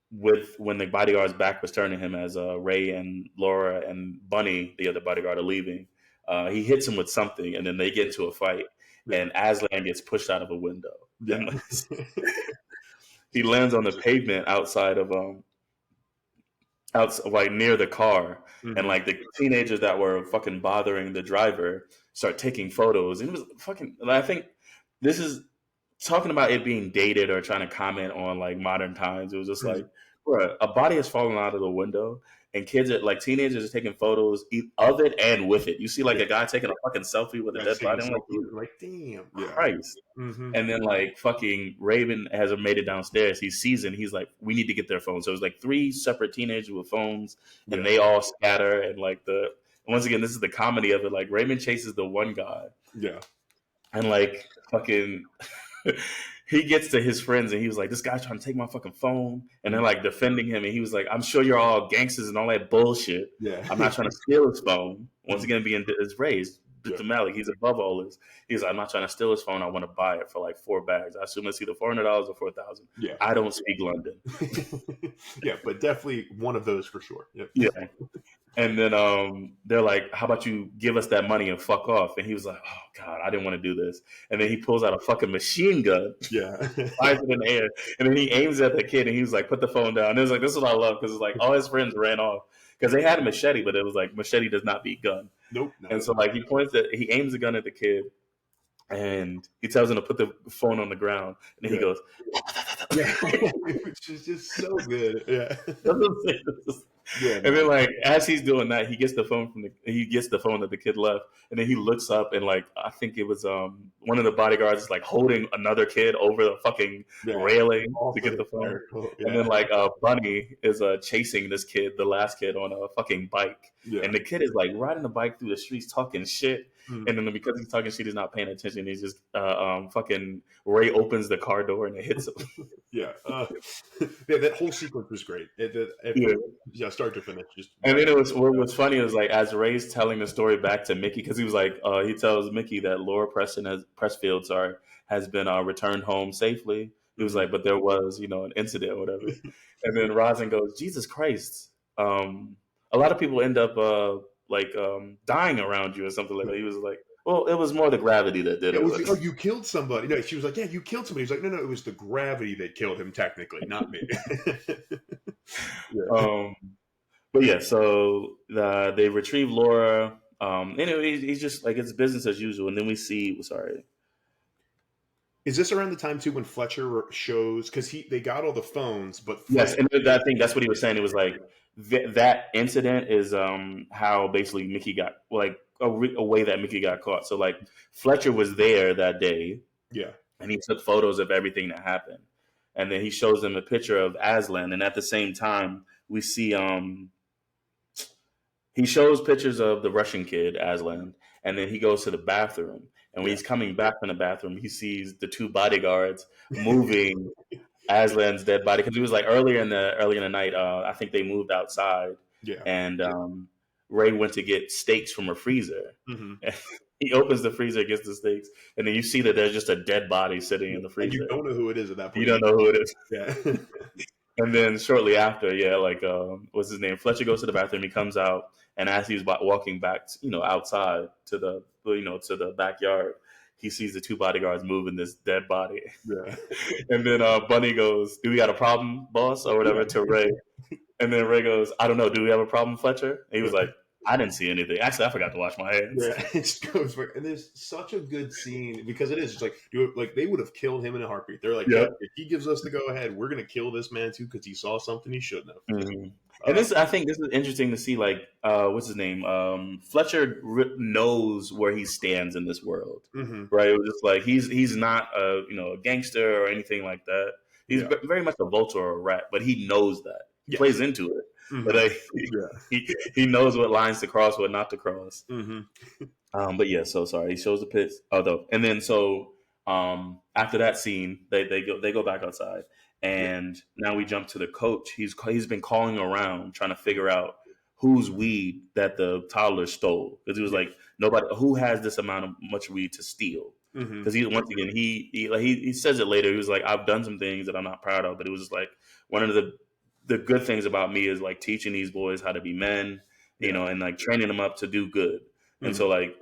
when the bodyguard's back was turned to him as Ray and Laura and Bunny, the other bodyguard, are leaving, he hits him with something, and then they get into a fight, and Aslan gets pushed out of a window. Yeah. He lands on the pavement outside of like near the car, and like the teenagers that were fucking bothering the driver start taking photos, and it was fucking. I think this is talking about it being dated or trying to comment on like modern times. It was just like, bro, a body has fallen out of the window, and kids are like teenagers are taking photos of it and with it. You see like a guy taking a fucking selfie with a dead body. I'm like, damn, Christ. And then like fucking Raven has made it downstairs. He sees it, and he's like, we need to get their phones. So it's like 3 separate teenagers with phones, and they all scatter. And like once again, this is the comedy of it. Like Raymond chases the one guy. Yeah. And like fucking he gets to his friends and he was like, this guy's trying to take my fucking phone. And they're like defending him. And he was like, I'm sure you're all gangsters and all that bullshit. Yeah. I'm not trying to steal his phone. Once again, being raised. Yeah. Malik, he's above all this. He's like, I'm not trying to steal his phone. I want to buy it for like 4 bags. I assume it's either $400 or $4,000. Yeah. I don't speak London. Yeah, but definitely one of those for sure. Yep. Yeah. And then they're like, how about you give us that money and fuck off? And he was like, oh, God, I didn't want to do this. And then he pulls out a fucking machine gun, Yeah. fires it in the air, and then he aims at the kid and he was like, put the phone down. And it was like, this is what I love because it's like all his friends ran off because they had a machete, but it was like machete does not beat gun. Nope. And so like he aims the gun at the kid and he tells him to put the phone on the ground. And then he goes, yeah. Which is just so good. Yeah. Yeah, and then like as he's doing that, he gets the phone that the kid left, and then he looks up and like I think it was one of the bodyguards is like holding another kid over the fucking railing to get the phone, and then like Bunny is chasing this kid, the last kid, on a fucking bike, and the kid is like riding the bike through the streets talking shit, and then because he's talking shit, he's not paying attention. He's just fucking Ray opens the car door and it hits him. Yeah, that whole sequence was great. Start to finish. And then what was funny is like as Ray's telling the story back to Mickey because he was like he tells Mickey that Laura Pressfield has been returned home safely. He was like, but there was an incident or whatever. And then Rosin goes, Jesus Christ, a lot of people end up dying around you or something like that. He was like, well, it was more the gravity that did it. It was like, oh, you killed somebody. No, she was like, yeah, you killed somebody. He was like, no, it was the gravity that killed him technically, not me. But yeah, so they retrieve Laura. Anyway, he's just like it's business as usual. And then we see, is this around the time too when Fletcher shows because they got all the phones, but yes, and I think that's what he was saying. It was like that incident is how basically Mickey got a way that Mickey got caught. So like Fletcher was there that day, and he took photos of everything that happened, and then he shows them a picture of Aslan, and at the same time we see he shows pictures of the Russian kid Aslan, and then he goes to the bathroom. And when he's coming back from the bathroom, he sees the 2 bodyguards moving Aslan's dead body because it was like earlier in the night. I think they moved outside, and Ray went to get steaks from a freezer. Mm-hmm. He opens the freezer, gets the steaks, and then you see that there's just a dead body sitting in the freezer. And you don't know who it is at that point. You don't know who it is. Yeah. And then shortly after, what's his name? Fletcher goes to the bathroom. He comes out, and as he's walking back, outside to the backyard, he sees the 2 bodyguards moving this dead body. Yeah. And then Bunny goes, "Do we got a problem, boss?" or whatever to Ray. And then Ray goes, "I don't know. Do we have a problem, Fletcher?" And he was like, "I didn't see anything. Actually, I forgot to wash my hands." Yeah, and there's such a good scene because it is just like they would have killed him in a heartbeat. They're like, if he gives us the go ahead, we're gonna kill this man too because he saw something he shouldn't have. Mm-hmm. And I think this is interesting to see. Like, what's his name? Fletcher knows where he stands in this world, right? It was just like he's not a gangster or anything like that. He's very much a vulture or a rat, but he knows that. He plays into it. Mm-hmm. But he knows what lines to cross, what not to cross. Mm-hmm. But yeah, so sorry. He shows the pits. And then after that scene, they go back outside, and now we jump to the coach. He's been calling around trying to figure out whose weed that the toddler stole because he was like nobody who has this amount of much weed to steal. Because he says it later. He was like, I've done some things that I'm not proud of, but it was just like one of the good things about me is like teaching these boys how to be men, and like training them up to do good. And so like,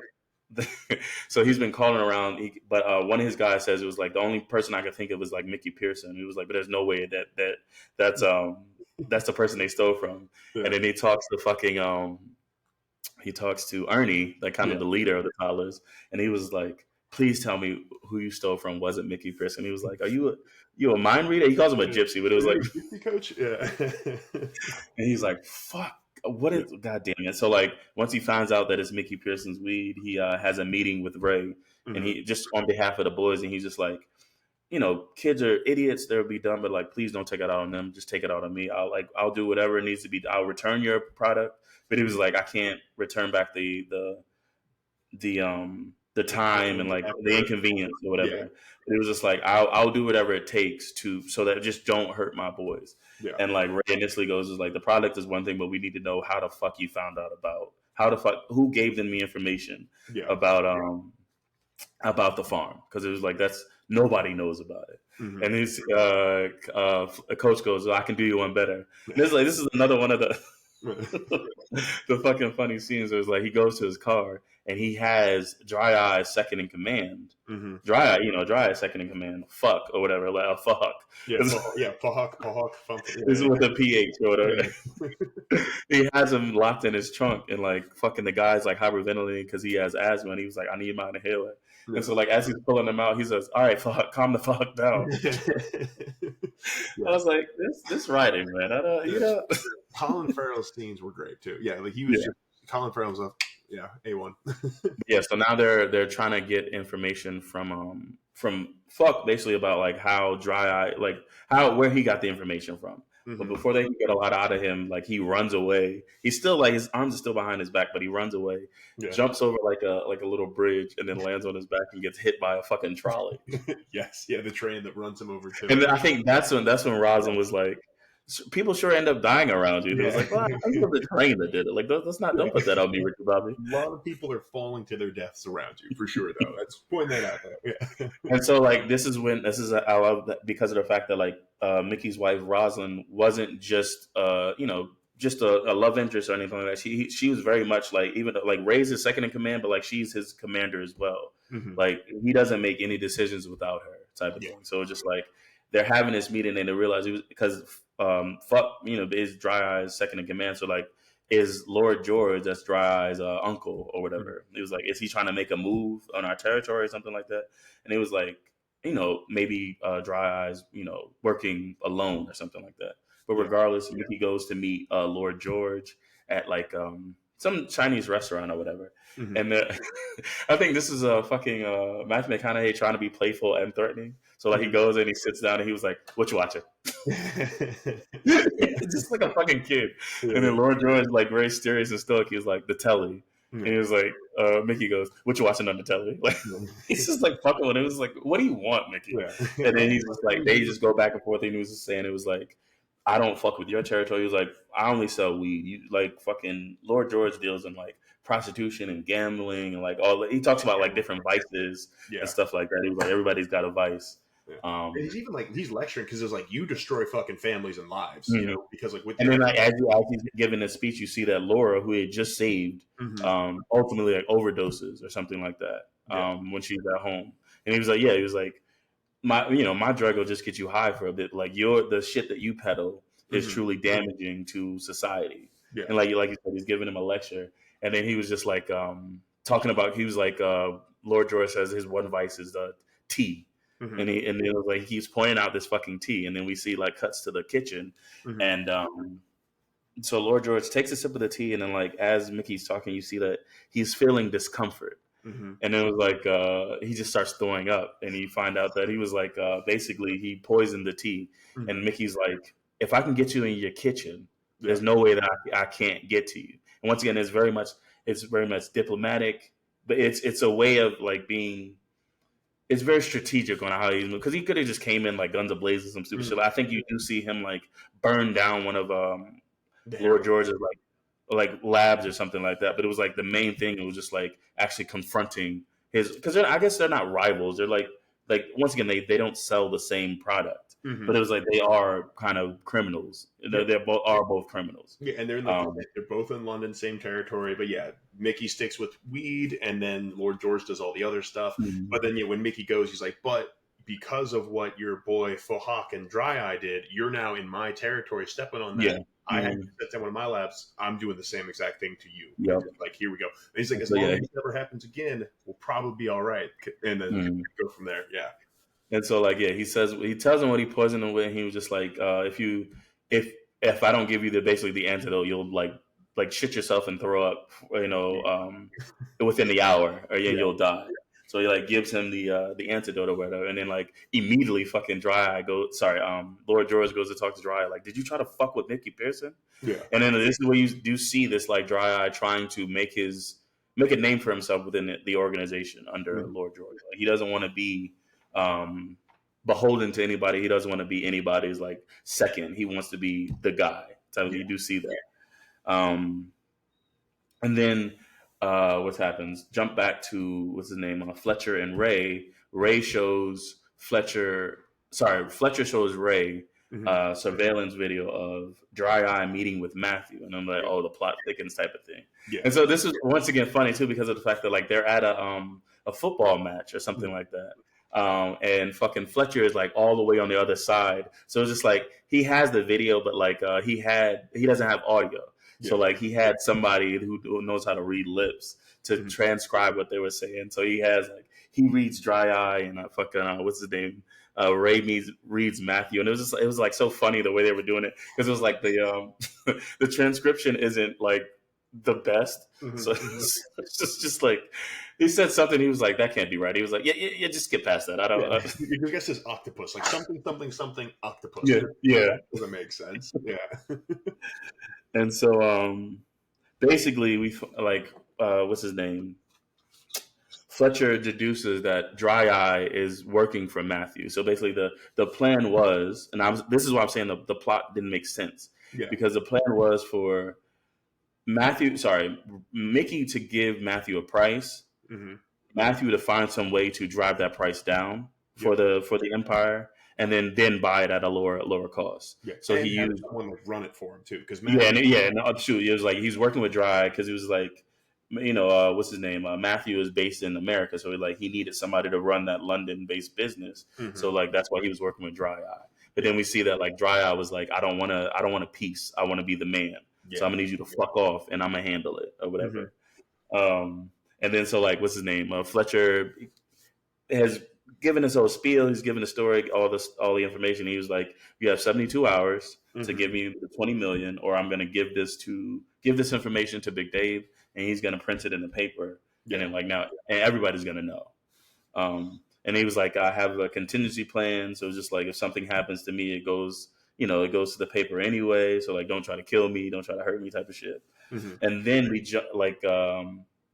so he's been calling around, but one of his guys says it was like the only person I could think of was like Mickey Pearson. He was like, but there's no way that's the person they stole from. Yeah. And then he talks to Ernie, like kind of the leader of the toddlers, and he was like, please tell me who you stole from wasn't Mickey Pearson. He was like, are you a mind reader? He calls him a gypsy, but it was like gypsy coach. Yeah. And he's like, fuck, what is god damn it. So like once he finds out that it's Mickey Pearson's weed, he has a meeting with Ray, and he just on behalf of the boys, and he's just like, kids are idiots, they'll be dumb, but like please don't take it out on them, just take it out on me. I'll do whatever it needs to be. I'll return your product. But he was like, I can't return back the the time and like the inconvenience or whatever. Yeah. But it was just like I'll do whatever it takes to so that it just don't hurt my boys. Yeah. And like Ray initially goes is like the product is one thing, but we need to know how the fuck you found out about how the fuck who gave them the information Yeah. about the farm, because it was like that's nobody knows about it. Mhm. And his coach goes, I can do you one better. And this is another one of the the fucking funny scenes. Where it's like he goes to his car and he has Dry Eye's second in command. Mhm. Dry Eye second in command. Fuck or whatever. Like fuck. Yeah. Pahak. This is with the PH or whatever. He has him locked in his trunk and like fucking the guy's like hyperventilating because he has asthma and he was like, I need my inhaler. Yeah. And so like as he's pulling him out, he says, all right, fuck, calm the fuck down. I was like, this writing, man. Colin Farrell's scenes were great too. Yeah, like he was just Colin Farrell's A1. Yeah, so now they're trying to get information from Fuck basically about like how Dry Eye, like where he got the information from. Mm-hmm. But before they can get a lot out of him, like he runs away. He's still like his arms are still behind his back, but he runs away, jumps over like a little bridge, and then lands on his back and gets hit by a fucking trolley. Yes, the train that runs him over too. And then I think that's when Rosalind was like, people sure end up dying around you. It was like, well, I think it was the train that did it. Like, don't put that on me, Ricky Bobby. A lot of people are falling to their deaths around you, for sure, though. Let's point that out, though. Yeah. And so, like, I love that because of the fact that, like, Mickey's wife, Rosalind, wasn't just, just a love interest or anything like that. She was very much, like, even, like, Ray's his second in command, but, like, she's his commander as well. Mm-hmm. Like, he doesn't make any decisions without her type of thing. So, it's just, like, they're having this meeting and they realize it was because Fuck, is Dry Eye's second in command. So like, is Lord George, that's Dry Eye's uncle or whatever. Mm-hmm. It was like, is he trying to make a move on our territory or something like that? And it was like, maybe Dry Eye's, working alone or something like that. But regardless, Mickey goes to meet Lord George at like some Chinese restaurant or whatever. Mm-hmm. And I think this is a fucking Matthew McConaughey trying to be playful and threatening. So like he goes and he sits down and he was like, "What you watching?" Just like a fucking kid. Yeah. And then Lord George, like very serious and stoic, he was like, "The telly." And he was like, Mickey goes, "What you watching on the telly?" Like he's just like fucking with him. It was like, "What do you want, Mickey?" Yeah. And then he's just like, they just go back and forth. And he was just saying, it was like, I don't fuck with your territory. He was like, I only sell weed. You like fucking Lord George deals in like prostitution and gambling and like all. He talks about like different vices and stuff like that. He was like, everybody's got a vice. Yeah. And he's even like he's lecturing because it's like you destroy fucking families and lives, because like with and then like as he's giving a speech, you see that Laura, who he had just saved, ultimately like overdoses or something like that when she was at home. And he was like, my drug will just get you high for a bit. Like the shit that you peddle is truly damaging to society. Yeah. And like you said, he's giving him a lecture, and then he was just like talking about. He was like, Lord George says his one vice is the tea. Mm-hmm. And it was like he's pointing out this fucking tea, and then we see like cuts to the kitchen, and so Lord George takes a sip of the tea, and then like as Mickey's talking, you see that he's feeling discomfort, and it was like he just starts throwing up, and you find out that he was like basically he poisoned the tea, and Mickey's like, if I can get you in your kitchen, there's no way that I can't get to you. And once again, it's very much diplomatic, but it's a way of like being. It's very strategic on how he's moving because he could have just came in like guns ablaze or some stupid shit. I think you do see him like burn down one of Lord George's like labs or something like that. But it was like the main thing. It was just like actually confronting because I guess they're not rivals. They're like once again they don't sell the same product, but it was like they are kind of criminals. They're both criminals. Yeah, and they're both in London, same territory. But yeah, Mickey sticks with weed, and then Lord George does all the other stuff. Mm-hmm. But then when Mickey goes, he's like, "But because of what your boy Fohawk and Dry Eye did, you're now in my territory, stepping on that." Yeah. I had to set down one of my labs. I'm doing the same exact thing to you. Yep. Like, here we go. And he's like, as long as it never happens again, we'll probably be all right. And then go from there. Yeah. And so, like, he tells him what he poisoned him with. And he was just like, if I don't give you basically the antidote, you'll like shit yourself and throw up, within the hour, or you'll die. So he like gives him the antidote or whatever, and then like immediately fucking Lord George goes to talk to Dry Eye, like, did you try to fuck with Mickey Pearson? Yeah. And then this is where you do see this like Dry Eye trying to make his make a name for himself within the organization under Mhm. Lord George. Like, he doesn't want to be beholden to anybody. He doesn't want to be anybody's like second. He wants to be the guy. So Yeah. you do see that. And then what happens? Jump back to what's his name? Fletcher and Ray. Ray shows Fletcher. Sorry, Fletcher shows Ray Mhm. surveillance video of Dry Eye meeting with Matthew, and I'm like, Yeah. oh, the plot thickens type of thing. Yeah. And so this is once again funny too because of the fact that like they're at a football match or something Mhm. like that. And fucking Fletcher is like all the way on the other side. So it's just like he has the video, but like he doesn't have audio. So Yeah. like he had somebody who knows how to read lips to Mhm. transcribe what they were saying. So he has like he reads Dry Eye and fucking what's his name? Ray reads Matthew, and it was like so funny the way they were doing it because it was like the the transcription isn't like the best. Mhm. So Mhm. it's just like he said something. He was like, "That can't be right." He was like, "Yeah, just get past that." I don't. Yeah. Your guess is octopus, like something, something, something octopus. Yeah, yeah. Doesn't make sense. Yeah. And so basically, we like what's his name? Fletcher deduces that Dry Eye is working for Matthew. So basically, the plan was, and this is why I'm saying the plot didn't make sense Yeah. because the plan was for Mickey to give Matthew a price, Mhm. Matthew to find some way to drive that price down for Yeah. the Empire, and then buy it at a lower cost. Yeah. So And he have used someone like run it for him too, because shoot, it was like he's working with Dry because he was like, what's his name? Matthew is based in America, so he needed somebody to run that London-based business. So Mhm. like that's why he was working with Dry Eye. But Yeah. then we see that like Dry Eye was like, I don't want a piece. I want to be the man. So Yeah. I'm gonna need you to fuck off, and I'm gonna handle it or Mhm. whatever. And then so like what's his name? Fletcher has given his whole spiel. He's given the story, all the information. He was like, "You have 72 hours to Mhm. give me the 20 million, or I'm going to give this information to Big Dave, and he's going to print it in the paper, and Yeah. then like now, and everybody's going to know." And he was like, "I have a contingency plan, so it's just like if something happens to me, it goes." It goes to the paper anyway. So like, don't try to kill me, don't try to hurt me, type of shit. Mhm. And then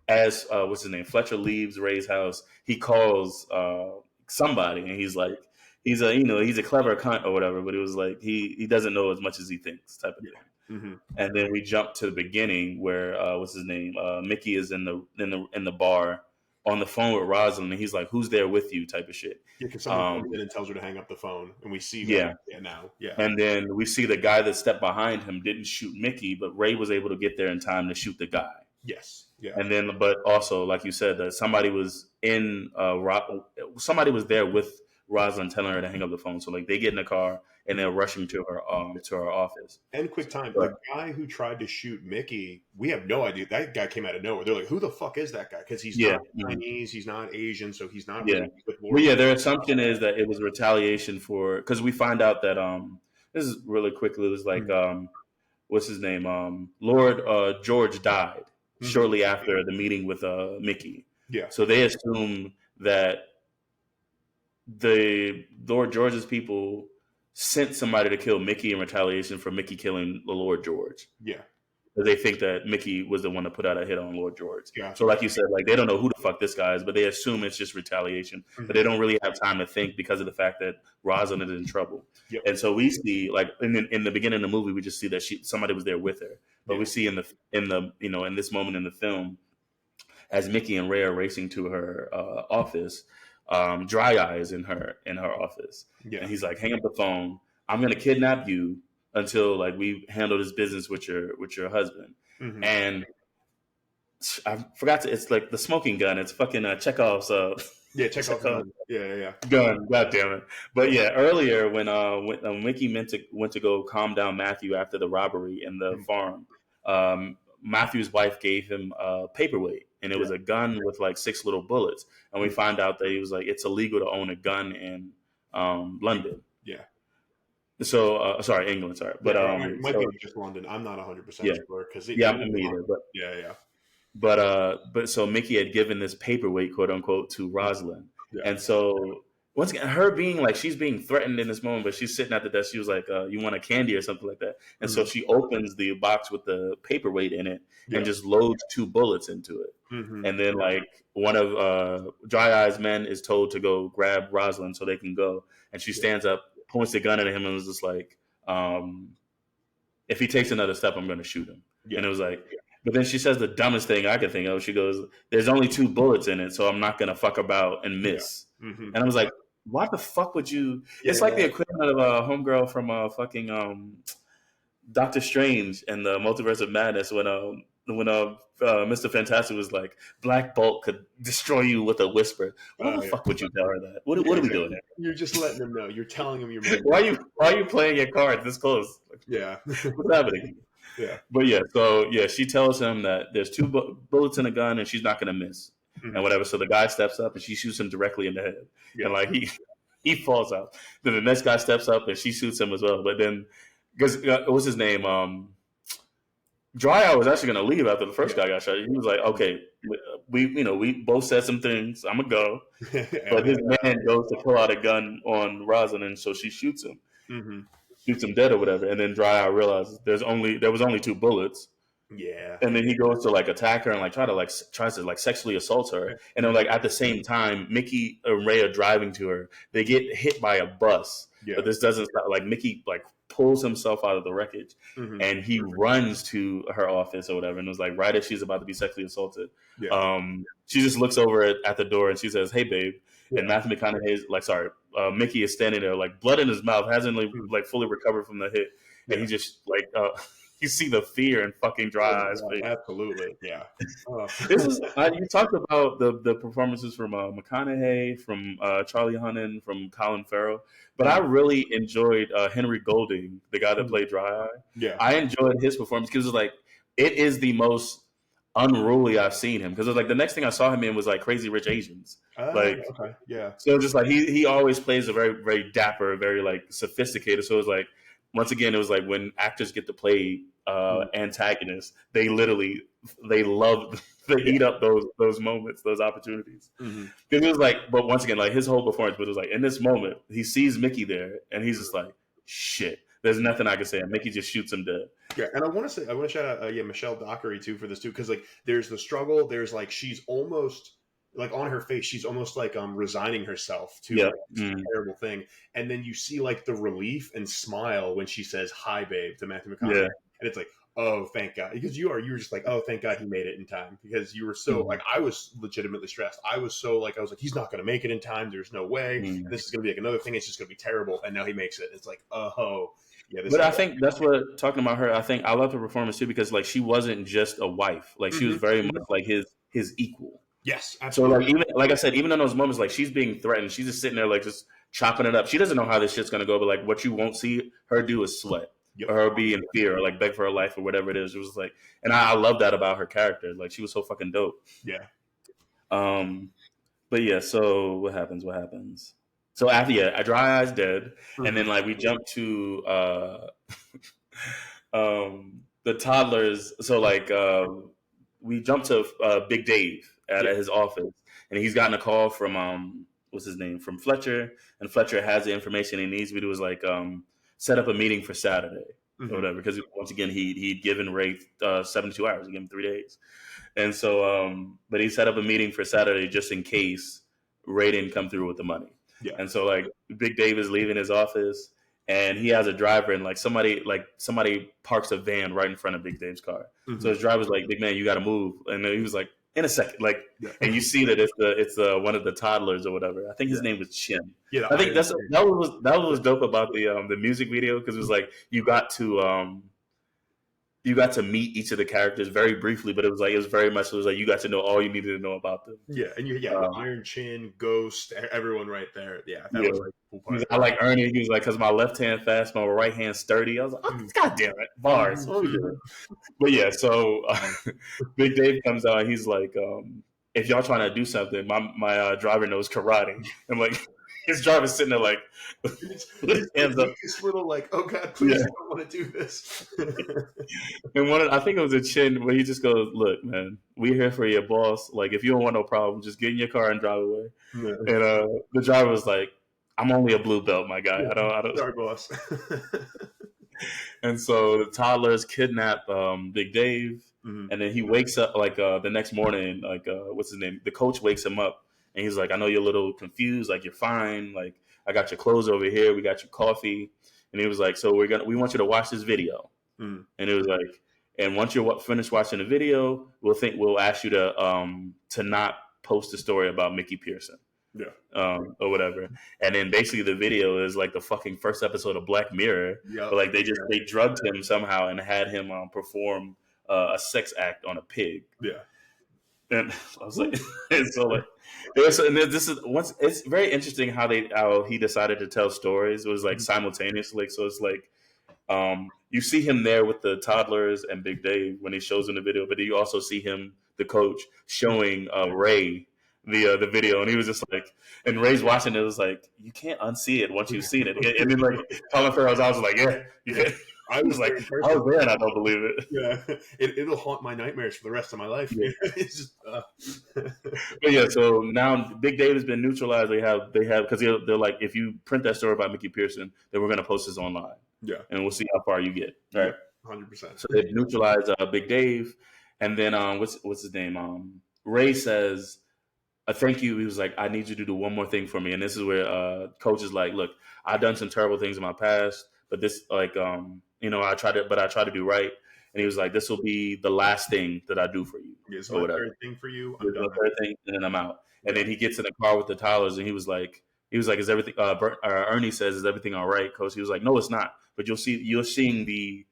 as what's his name, Fletcher leaves Ray's house, he calls somebody, and he's like, he's a clever cunt or whatever, but it was like he doesn't know as much as he thinks, type of Yeah. thing. Mhm. And then we jump to the beginning where what's his name, Mickey is in the bar on the phone with Rosalind, and he's like, "Who's there with you?" type of shit. Yeah, because someone comes in and tells her to hang up the phone, and we see that. Yeah. Yeah. Now. Yeah. And then we see the guy that stepped behind him didn't shoot Mickey, but Ray was able to get there in time to shoot the guy. Yes. Yeah. And then, but also, like you said, that somebody was somebody was there with Rosalind telling her to hang up the phone. So like they get in the car and they're rushing to her office. And quick time, But the guy who tried to shoot Mickey, we have no idea. That guy came out of nowhere. They're like, "Who the fuck is that guy?" Because he's yeah, not Chinese, he's not Asian, so he's not yeah. really with Well, Lord. yeah. Their assumption is that it was retaliation for because we find out that this is really quickly. It was like what's his name? Lord George died Mhm. shortly after the meeting with Mickey. Yeah. So they assume that the Lord George's people sent somebody to kill Mickey in retaliation for Mickey killing the Lord George. Yeah. Because they think that Mickey was the one to put out a hit on Lord George. Gotcha. So like you said, like they don't know who the fuck this guy is, but they assume it's just retaliation. But they don't really have time to think because of the fact that Rosalind is in trouble. Yep. And so we see like in the beginning of the movie, we just see that somebody was there with her. But we see in this moment in the film, as Mickey and Ray are racing to her office, Dry Eye is in her office, Yeah. and he's like, "Hang up the phone. I'm gonna kidnap you until like we handle this business with your husband." Mhm. And I forgot to. It's like the smoking gun. It's fucking Chekhov's. Yeah. Check out the gun. Yeah. Gun. God damn it! But yeah, earlier when Mickey went to go calm down Matthew after the robbery in the farm, Matthew's wife gave him a paperweight, and it was a gun with like 6 little bullets. And we find out that he was like, it's illegal to own a gun in London. Yeah. So sorry, England. Sorry, but it might be just London. I'm not 100% sure because me either. But yeah. But so Mickey had given this paperweight, quote unquote, to Rosalind, Yeah. and so once again, her being like, she's being threatened in this moment, but she's sitting at the desk. She was like, you want a candy or something like that. And so she opens the box with the paperweight in it and just loads 2 bullets into it. And then like one of Dry Eye's men is told to go grab Rosalind so they can go. And she stands up, points the gun at him, and was just like, if he takes another step, I'm going to shoot him. And it was like, but then she says the dumbest thing I could think of. She goes, there's only 2 bullets in it, so I'm not going to fuck about and miss. And I was like, why the fuck would you? It's like the equivalent of a homegirl from fucking Doctor Strange and the Multiverse of Madness when Mr. Fantastic was like, Black Bolt could destroy you with a whisper. Why the fuck would you tell her that? What are we doing there? You're just letting them know. You're telling them you're. Why are you playing your cards this close? Yeah. What's happening? Yeah. But she tells him that there's 2 bullets in a gun and she's not going to miss and whatever. So the guy steps up and she shoots him directly in the head. And like he falls out. Then the next guy steps up and she shoots him as well. But then, because what's his name? Dry Eye was actually going to leave after the first guy got shot. He was like, okay, we both said some things. I'm going to go. But his man goes to pull out a gun on Rosalind, and so she shoots him. Shoots him dead or whatever. And then Dry Eye realizes there was only 2 bullets. Yeah. And then he goes to like attack her and like tries to sexually assault her. And then like at the same time, Mickey and Ray are driving to her. They get hit by a bus. Yeah. But this doesn't stop. Like Mickey pulls himself out of the wreckage and he runs to her office or whatever. And it was like right as she's about to be sexually assaulted. Yeah. She just looks over at the door and she says, "Hey babe." Yeah. And Matthew McConaughey's Mickey is standing there like blood in his mouth, hasn't fully recovered from the hit. And he just you see the fear in fucking Dry Eye's face. Absolutely, yeah. This is you talked about the performances from McConaughey, from Charlie Hunnam, from Colin Farrell, but I really enjoyed Henry Golding, the guy that played Dry Eye. Yeah, I enjoyed his performance because it is the most unruly I've seen him. Because it was like the next thing I saw him in was like Crazy Rich Asians. Okay, yeah. So just like he always plays a very very dapper, very like sophisticated. So it was like. Once again, it was like when actors get to play antagonists, they eat up those moments, those opportunities. Because it was like, but once again, like his whole performance, but it was like in this moment, he sees Mickey there, and he's just like, shit. There's nothing I can say. And Mickey just shoots him dead. Yeah, and I want to shout out Michelle Dockery too for this too, because like there's the struggle. There's like she's almost. Like on her face, she's almost like resigning herself to this terrible thing, and then you see like the relief and smile when she says "Hi, babe" to Matthew McConaughey, and it's like, oh, thank God, because you were just like, oh, thank God he made it in time, because you were so like I was legitimately stressed. I was like he's not going to make it in time. There's no way. This is going to be like another thing. It's just going to be terrible, and now he makes it. It's like, oh. Yeah, but I think that's what talking about her. I think I love her performance too because like she wasn't just a wife. Like she was very much like his equal. Yes, absolutely. So like I said, even in those moments, like she's being threatened, she's just sitting there like just chopping it up. She doesn't know how this shit's gonna go, but like what you won't see her do is sweat, or her be in fear, or like beg for her life, or whatever it is. It was like, and I love that about her character. Like she was so fucking dope. Yeah. But yeah. So what happens? So after Dry Eye's dead, and then like we jump to the toddlers. So like we jump to Big Dave at his office, and he's gotten a call from what's his name, from Fletcher, and Fletcher has the information he needs. We do is like set up a meeting for Saturday or whatever, because once again he'd given Ray 72 hours, he gave him 3 days, and so but he set up a meeting for Saturday just in case Ray didn't come through with the money. Yeah. And so like Big Dave is leaving his office, and he has a driver, and like somebody parks a van right in front of Big Dave's car. So his driver's like, "Big man, you got to move," and then he was like, "In a second," like, and you see that it's one of the toddlers or whatever. I think his name was Chin. Yeah, I think that was dope about the music video, because it was like you got to meet each of the characters very briefly, but it was very much like you got to know all you needed to know about them. Yeah, and Iron Chin, Ghost, everyone right there. Yeah, that was like cool part. I like Ernie. He was like, because my left hand fast, my right hand sturdy. I was like, oh, God damn it, bars. But yeah, so Big Dave comes out, and he's like, if y'all trying to do something, my driver knows karate. I'm like. His driver's sitting there like, with his hands up. This little like, oh God, please, I don't want to do this. And I think it was a Chin where he just goes, "Look, man, we here for your boss. Like, if you don't want no problem, just get in your car and drive away." Yeah. And the driver was like, I'm only a blue belt, my guy. Yeah. I don't. Sorry, boss. And so the toddlers kidnap Big Dave, Mhm. and then he wakes up like the next morning. Like what's his name? The coach wakes him up, and he's like, "I know you're a little confused. Like you're fine. Like I got your clothes over here. We got your coffee." And he was like, "So we want you to watch this video." Mhm. And it was like, and once you're finished watching the video, we'll ask you to not post a story about Mickey Pearson. Yeah. Or whatever. And then basically the video is like the fucking first episode of Black Mirror, Yep. but like they drugged him somehow and had him perform a sex act on a pig. Yeah. And I was like, and so like, and this is once it's very interesting how he decided to tell stories. It was like simultaneously. So it's like you see him there with the toddlers and Big Dave when he shows in the video, but you also see him, the coach, showing Ray the video, and he was just like, and Ray's watching it, was like, you can't unsee it once you've seen it. And then like Colin Farrell's, I was like, yeah, you can. I was like, I was there, and I don't believe it. Yeah, it'll haunt my nightmares for the rest of my life. Yeah. It's just, But yeah, so now Big Dave has been neutralized. They have because they're like, if you print that story about Mickey Pearson, then we're going to post this online. Yeah, and we'll see how far you get. Right, 100%. So they've neutralized Big Dave, and then what's his name? Ray says, thank you. He was like, I need you to do one more thing for me. And this is where coach is like, look, I've done some terrible things in my past, but this like I try to do right. And he was like, this will be the last thing that I do for you. It's or my whatever. third thing for you. It's my third thing, and then I'm out. And then he gets in the car with the Tyler's, and he was like, is everything? Ernie says, is everything all right, Coach? He was like, no, it's not. But you're seeing the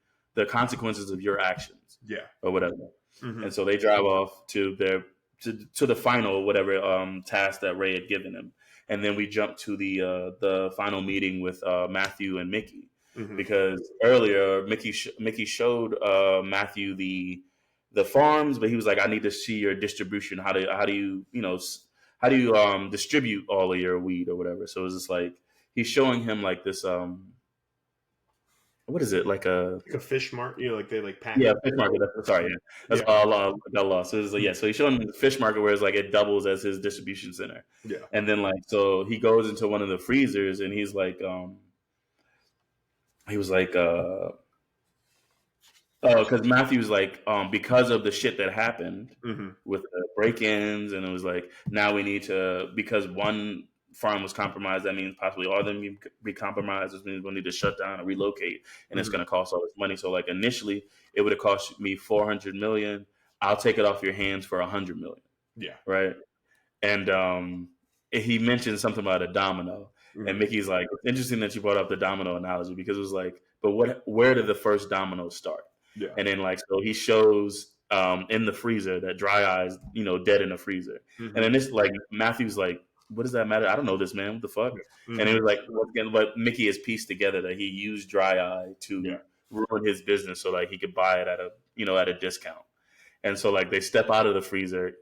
consequences of your actions. Yeah, or whatever. Mm-hmm. And so they drive off to the final whatever task that Ray had given him, and then we jump to the final meeting with Matthew and Mickey, because earlier Mickey showed Matthew the farms, but he was like, I need to see your distribution. How do you distribute all of your weed or whatever? So it's just like he's showing him like this what is it, like a fish market? Like they like pack. Yeah, fish market. That's all got lost. So so he's showing him the fish market where it's like it doubles as his distribution center. Yeah, and then like so he goes into one of the freezers and he's like he was like because Matthew's like because of the shit that happened with the break-ins, and it was like now we need to, because one farm was compromised, that means possibly all of them be compromised, which means we'll need to shut down and relocate, and it's going to cost all this money. So like initially it would have cost me $400 million. I'll take it off your hands for $100 million. Yeah, right. And he mentioned something about a domino, and Mickey's like, it's interesting that you brought up the domino analogy, because it was like, but where did the first domino start? Yeah. And then like so he shows in the freezer that Dry Eye's dead in the freezer, and then this like Matthew's like, what does that matter? I don't know this man. What the fuck? And it was like, but Mickey has pieced together that he used Dry Eye to ruin his business so like he could buy it at a discount. And so like they step out of the freezer,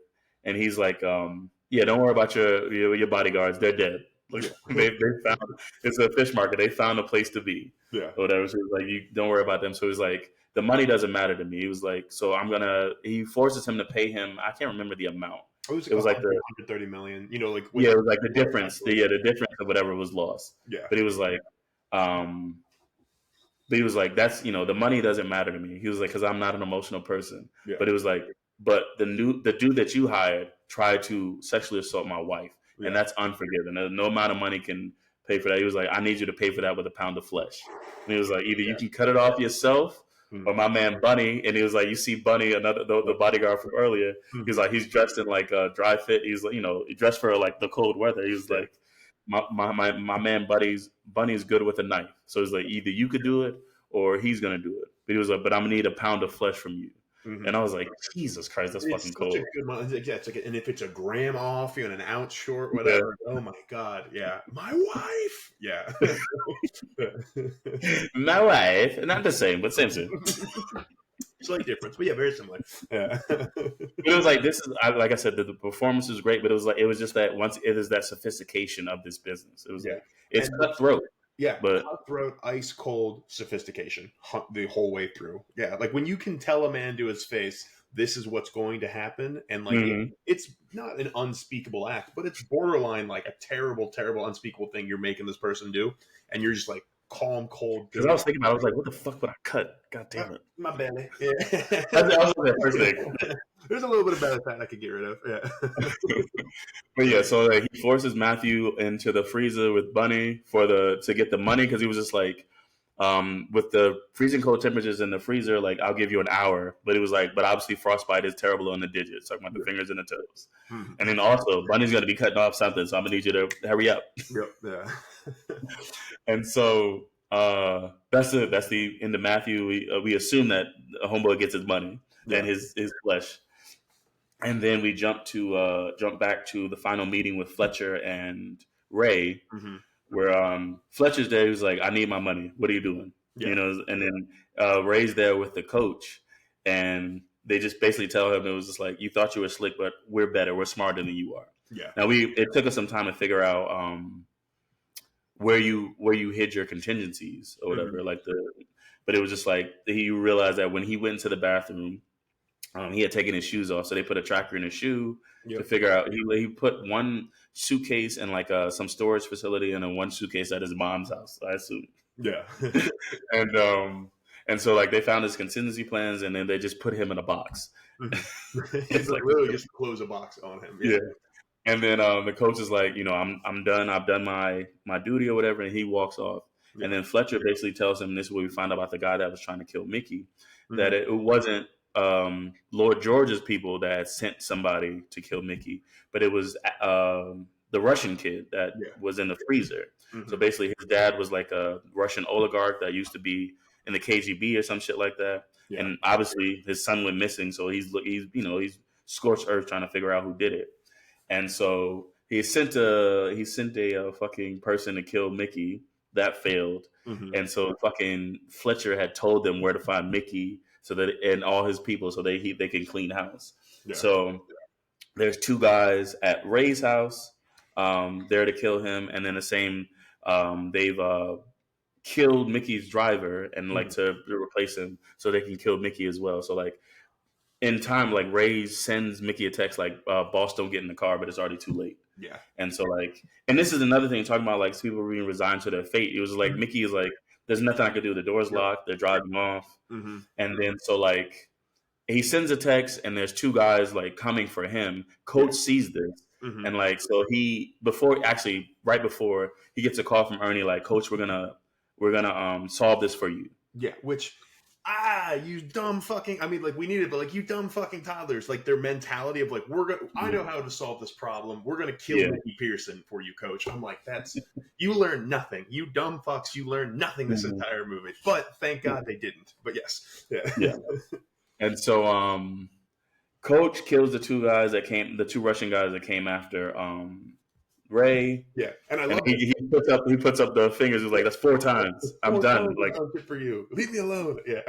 and he's like, don't worry about your bodyguards. They're dead. Like, they found, it's a fish market. They found a place to be. Yeah. Or whatever. So like, you don't worry about them. So he's like, the money doesn't matter to me. He was like, so he forces him to pay him. I can't remember the amount. It was like the 130 million. It was like the difference. The difference of whatever was lost. Yeah. But he was like, that's the money doesn't matter to me. He was like, because I'm not an emotional person. Yeah. But it was like, but the dude that you hired tried to sexually assault my wife, and that's unforgiven. No amount of money can pay for that. He was like, I need you to pay for that with a pound of flesh. And he was like, either you can cut it off yourself, or my man Bunny. And he was like, you see Bunny, the bodyguard from earlier. He's like, he's dressed in like a dry fit. He's like, he dressed for like the cold weather. He was like, my man Bunny's good with a knife. So he's like, either you could do it or he's gonna do it. But he was like, but I'm gonna need a pound of flesh from you. And I was like, Jesus Christ, that's fucking cold. It's like, and if it's a gram off, an ounce short, whatever. Yeah. Oh my God, yeah, my wife, yeah, my wife, not the same, but same. Slight difference, but yeah, very similar. Yeah, but it was like like I said, the performance was great, but it was just that once it is that sophistication of this business, it was like it's cutthroat. Yeah, but cutthroat, ice cold sophistication the whole way through. Yeah, like when you can tell a man to his face, this is what's going to happen, and like Mm-hmm. it's not an unspeakable act, but it's borderline like a terrible, terrible, unspeakable thing you're making this person do, and you're just like calm, cold, Because I good. was thinking about it, I was like, what the fuck would I cut? God damn it. My belly. That was the first thing. There's a little bit of belly fat I could get rid of. Yeah. But yeah, so like, he forces Matthew into the freezer with Bunny to get the money, because he was just like, with the freezing cold temperatures in the freezer, like, I'll give you an hour. But it was like, but obviously frostbite is terrible on the digits, talking about the fingers and the toes. Mm-hmm. And then also, Bunny's going to be cutting off something, so I'm going to need you to hurry up. Yep. Yeah. And so that's the end of Matthew. We assume that homeboy gets his money and his flesh. And then we jump back to the final meeting with Fletcher and Ray, Mm-hmm. where Fletcher's there. He's like, "I need my money. What are you doing?" Yeah. You know. And then Ray's there with the coach, and they just basically tell him, it was just like, "You thought you were slick, but we're better. We're smarter than you are." Yeah. Now it took us some time to figure out where you hid your contingencies or whatever. Mm-hmm. But it was just like, he realized that when he went into the bathroom, he had taken his shoes off, so they put a tracker in his shoe to figure out. He put one suitcase in like some storage facility, and then one suitcase at his mom's house, I assume. Yeah. and so like, they found his contingency plans, and then they just put him in a box. Mm-hmm. It's like literally just close a box on him. Yeah. And then the coach is like, I'm done. I've done my duty or whatever, and he walks off. Yeah. And then Fletcher basically tells him, this is what we find out about the guy that was trying to kill Mickey, that it wasn't Lord George's people that had sent somebody to kill Mickey, but it was the Russian kid that was in the freezer. Mm-hmm. So basically, his dad was like a Russian oligarch that used to be in the KGB or some shit like that. Yeah. And obviously, his son went missing, so he's scorched earth trying to figure out who did it. And so he sent a fucking person to kill Mickey. That failed. Mm-hmm. And so fucking Fletcher had told them where to find Mickey, and all his people, so they can clean house. Yeah. So there's two guys at Ray's house there to kill him, and then the same they've killed Mickey's driver and like to replace him, so they can kill Mickey as well. So like, in time, like, Ray sends Mickey a text like, "Boss, don't get in the car," but it's already too late. Yeah. And so like, and this is another thing, talking about like people being resigned to their fate. It was like, Mickey is like, there's nothing I could do. The door's locked. They're driving off. Mm-hmm. And then so like, he sends a text, and there's two guys like coming for him. Coach sees this. Mm-hmm. And like, so right before he gets a call from Ernie, like, "Coach, we're gonna solve this for you." Yeah. Which, you dumb fucking, I mean, like, we need it, but like, you dumb fucking toddlers, like, their mentality of like, I know how to solve this problem. We're going to kill Mickey Pearson for you, Coach. I'm like, you learn nothing. You dumb fucks. You learn nothing this entire movie, but thank God they didn't. But yes. Yeah. And so, Coach kills the two Russian guys that came after, Ray. Yeah, and I love it. He puts up the fingers. He's like, "That's 4 times. I'm done. Like, I'm good for you. Leave me alone." Yeah.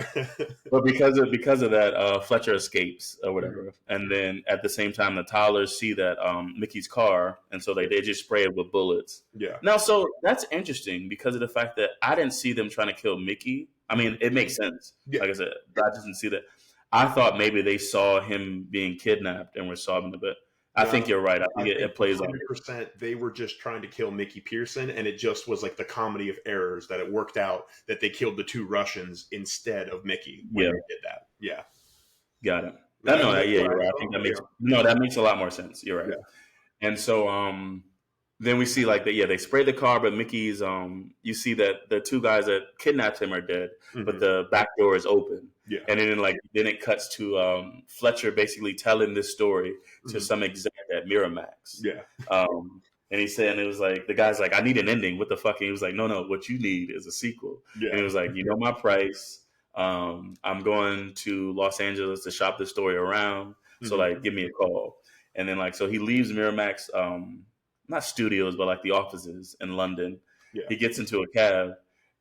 But because of that, Fletcher escapes or whatever, mm-hmm. And then at the same time, the toddlers see that Mickey's car, and so they just spray it with bullets. Yeah. Now, so that's interesting because of the fact that I didn't see them trying to kill Mickey. I mean, it makes sense. Yeah. Like I said, I just didn't see that. I thought maybe they saw him being kidnapped and were solving the bit. I think you're right. I think it plays 100%. They were just trying to kill Mickey Pearson, and it just was like the comedy of errors that it worked out that they killed the two Russians instead of Mickey when they did that. Yeah. Got it. You're right. I think that makes a lot more sense. You're right. Yeah. And so then we see like they spray the car, but Mickey's you see that the two guys that kidnapped him are dead, mm-hmm. but the back door is open. Yeah. And then it cuts to Fletcher basically telling this story to mm-hmm. some exec at Miramax. Yeah. And he said, and it was like, the guy's like, "I need an ending. What the fuck?" And he was like, no, what you need is a sequel. Yeah. And it was like, "You know my price. I'm going to Los Angeles to shop this story around. So mm-hmm. like, give me a call." And then like, so he leaves Miramax, not studios, but like the offices in London. Yeah. He gets into a cab,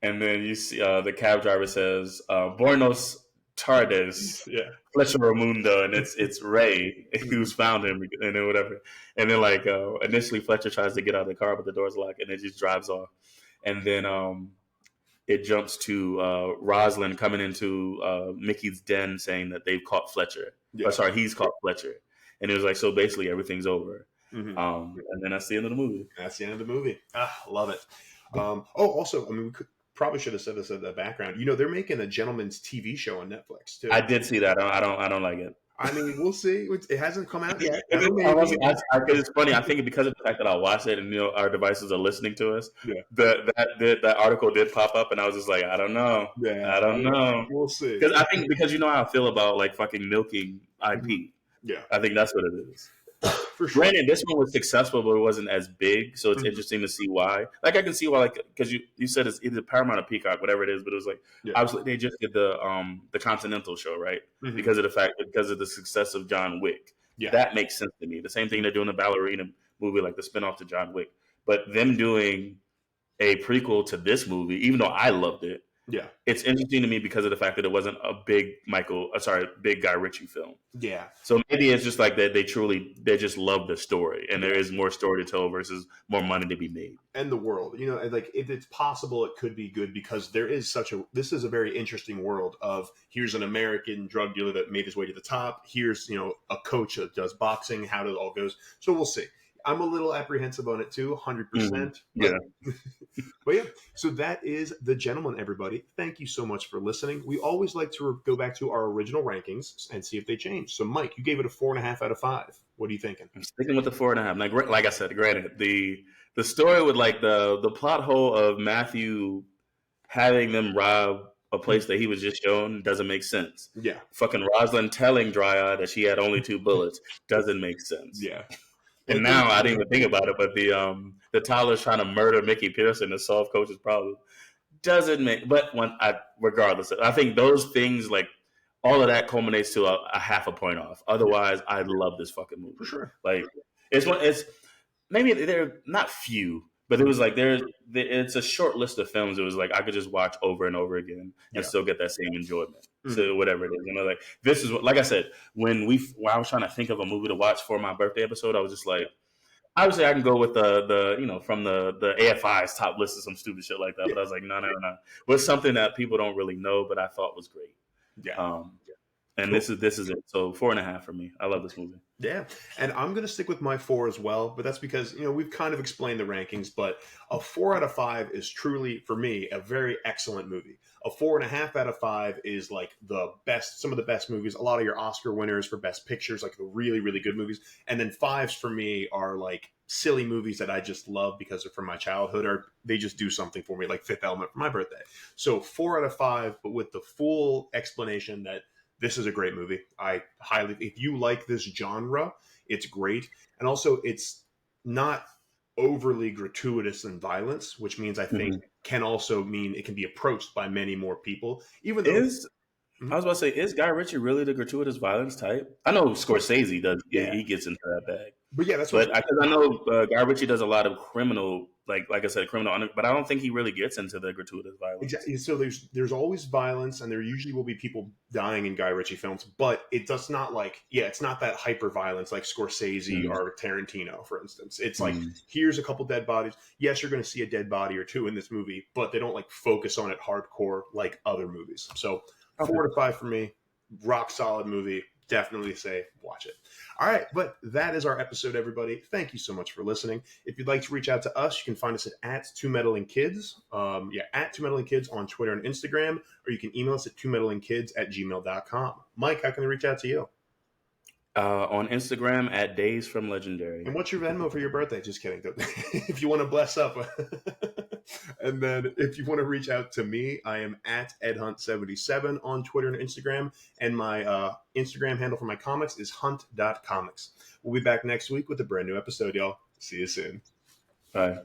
and then you see the cab driver says, "Buenos tardes, Fletcher Ramundo," and it's Ray who's found him, and then whatever. And then like initially Fletcher tries to get out of the car, but the door's locked, and it just drives off. And then it jumps to Rosalind coming into Mickey's den saying that they've caught Fletcher. Yeah. Sorry, he's called Fletcher, and it was like, so basically everything's over. Mm-hmm. And then that's the end of the movie. That's the end of the movie. Love it. Also, I mean, probably should have said this in the background. They're making a gentleman's TV show on Netflix too. I did see that. I don't like it. I mean, we'll see. It hasn't come out yet. It's funny. I think because of the fact that I watched it and our devices are listening to us. Yeah. That article did pop up, and I was just like, I don't know. Yeah, I don't know. We'll see. Because I think because you know how I feel about like fucking milking IP. Yeah, I think that's what it is. For sure. Granted, this one was successful, but it wasn't as big, so it's interesting to see why. Like I can see why, like because you said it's either Paramount or Peacock, whatever it is, but it was like obviously they just did the Continental show, right? Because of the success of John Wick. Yeah, that makes sense to me. The same thing they're doing the ballerina movie, like the spinoff to John Wick, but them doing a prequel to this movie, even though I loved it. Yeah, it's interesting to me because of the fact that it wasn't a big big Guy Ritchie film. Yeah. So maybe it's just like that they just love the story, and there is more story to tell versus more money to be made. And the world, like if it's possible, it could be good because this is a very interesting world of here's an American drug dealer that made his way to the top. Here's, a coach that does boxing, how it all goes. So we'll see. I'm a little apprehensive on it too, 100%. Yeah. But yeah, so that is The Gentleman, everybody. Thank you so much for listening. We always like to go back to our original rankings and see if they change. So Mike, you gave it a 4.5 out of 5. What are you thinking? I'm sticking with the 4.5. Like I said, granted, the story with like the plot hole of Matthew having them rob a place that he was just shown doesn't make sense. Yeah. Fucking Rosalind telling Dry-Eye that she had only 2 bullets doesn't make sense. Yeah. And now I didn't even think about it, but the Tyler's trying to murder Mickey Pearson to solve Coach's problem doesn't make. But regardless, I think those things, like all of that, culminates to a 0.5 point off. Otherwise, I love this fucking movie for sure. Like it's maybe they're not few, but it was like it's a short list of films. It was like I could just watch over and over again and still get that same enjoyment. So whatever it is, like this is what, like I said, when I was trying to think of a movie to watch for my birthday episode, I was just like, obviously I can go with the from the AFI's top list of some stupid shit like that, but I was like, no. But something that people don't really know, but I thought was great. Yeah. And cool. This is it. So 4.5 for me. I love this movie. Yeah. And I'm going to stick with my 4 as well, but that's because, we've kind of explained the rankings, but a 4 out of 5 is truly, for me, a very excellent movie. A 4.5 out of 5 is like some of the best movies. A lot of your Oscar winners for best pictures, like the really, really good movies. And then 5s for me are like silly movies that I just love because they're from my childhood, or they just do something for me, like Fifth Element for my birthday. So 4 out of 5, but with the full explanation that this is a great movie. If you like this genre, it's great. And also it's not overly gratuitous in violence, which means I think can also mean it can be approached by many more people. Even though I was about to say, is Guy Ritchie really the gratuitous violence type? I know Scorsese does. Yeah, he gets into that bag. But yeah, that's what I know. Guy Ritchie does a lot of criminal, like I said, criminal. But I don't think he really gets into the gratuitous violence. Exactly. So there's always violence, and there usually will be people dying in Guy Ritchie films. But it does not it's not that hyper violence like Scorsese or Tarantino, for instance. It's like here's a couple dead bodies. Yes, you're going to see a dead body or two in this movie, but they don't like focus on it hardcore like other movies. So 4 to 5 for me. Rock solid movie. Definitely say watch it. All right, but that is our episode, everybody. Thank you so much for listening. If you'd like to reach out to us, you can find us at 2Meddling Kids. At 2Meddling Kids on Twitter and Instagram, or you can email us at 2meddlingkids@gmail.com. Mike, how can they reach out to you? On Instagram at Days from Legendary. And what's your Venmo for your birthday? Just kidding. If you want to bless up. And then if you want to reach out to me, I am at EdHunt77 on Twitter and Instagram. And my Instagram handle for my comics is hunt.comics. We'll be back next week with a brand new episode, y'all. See you soon. Bye.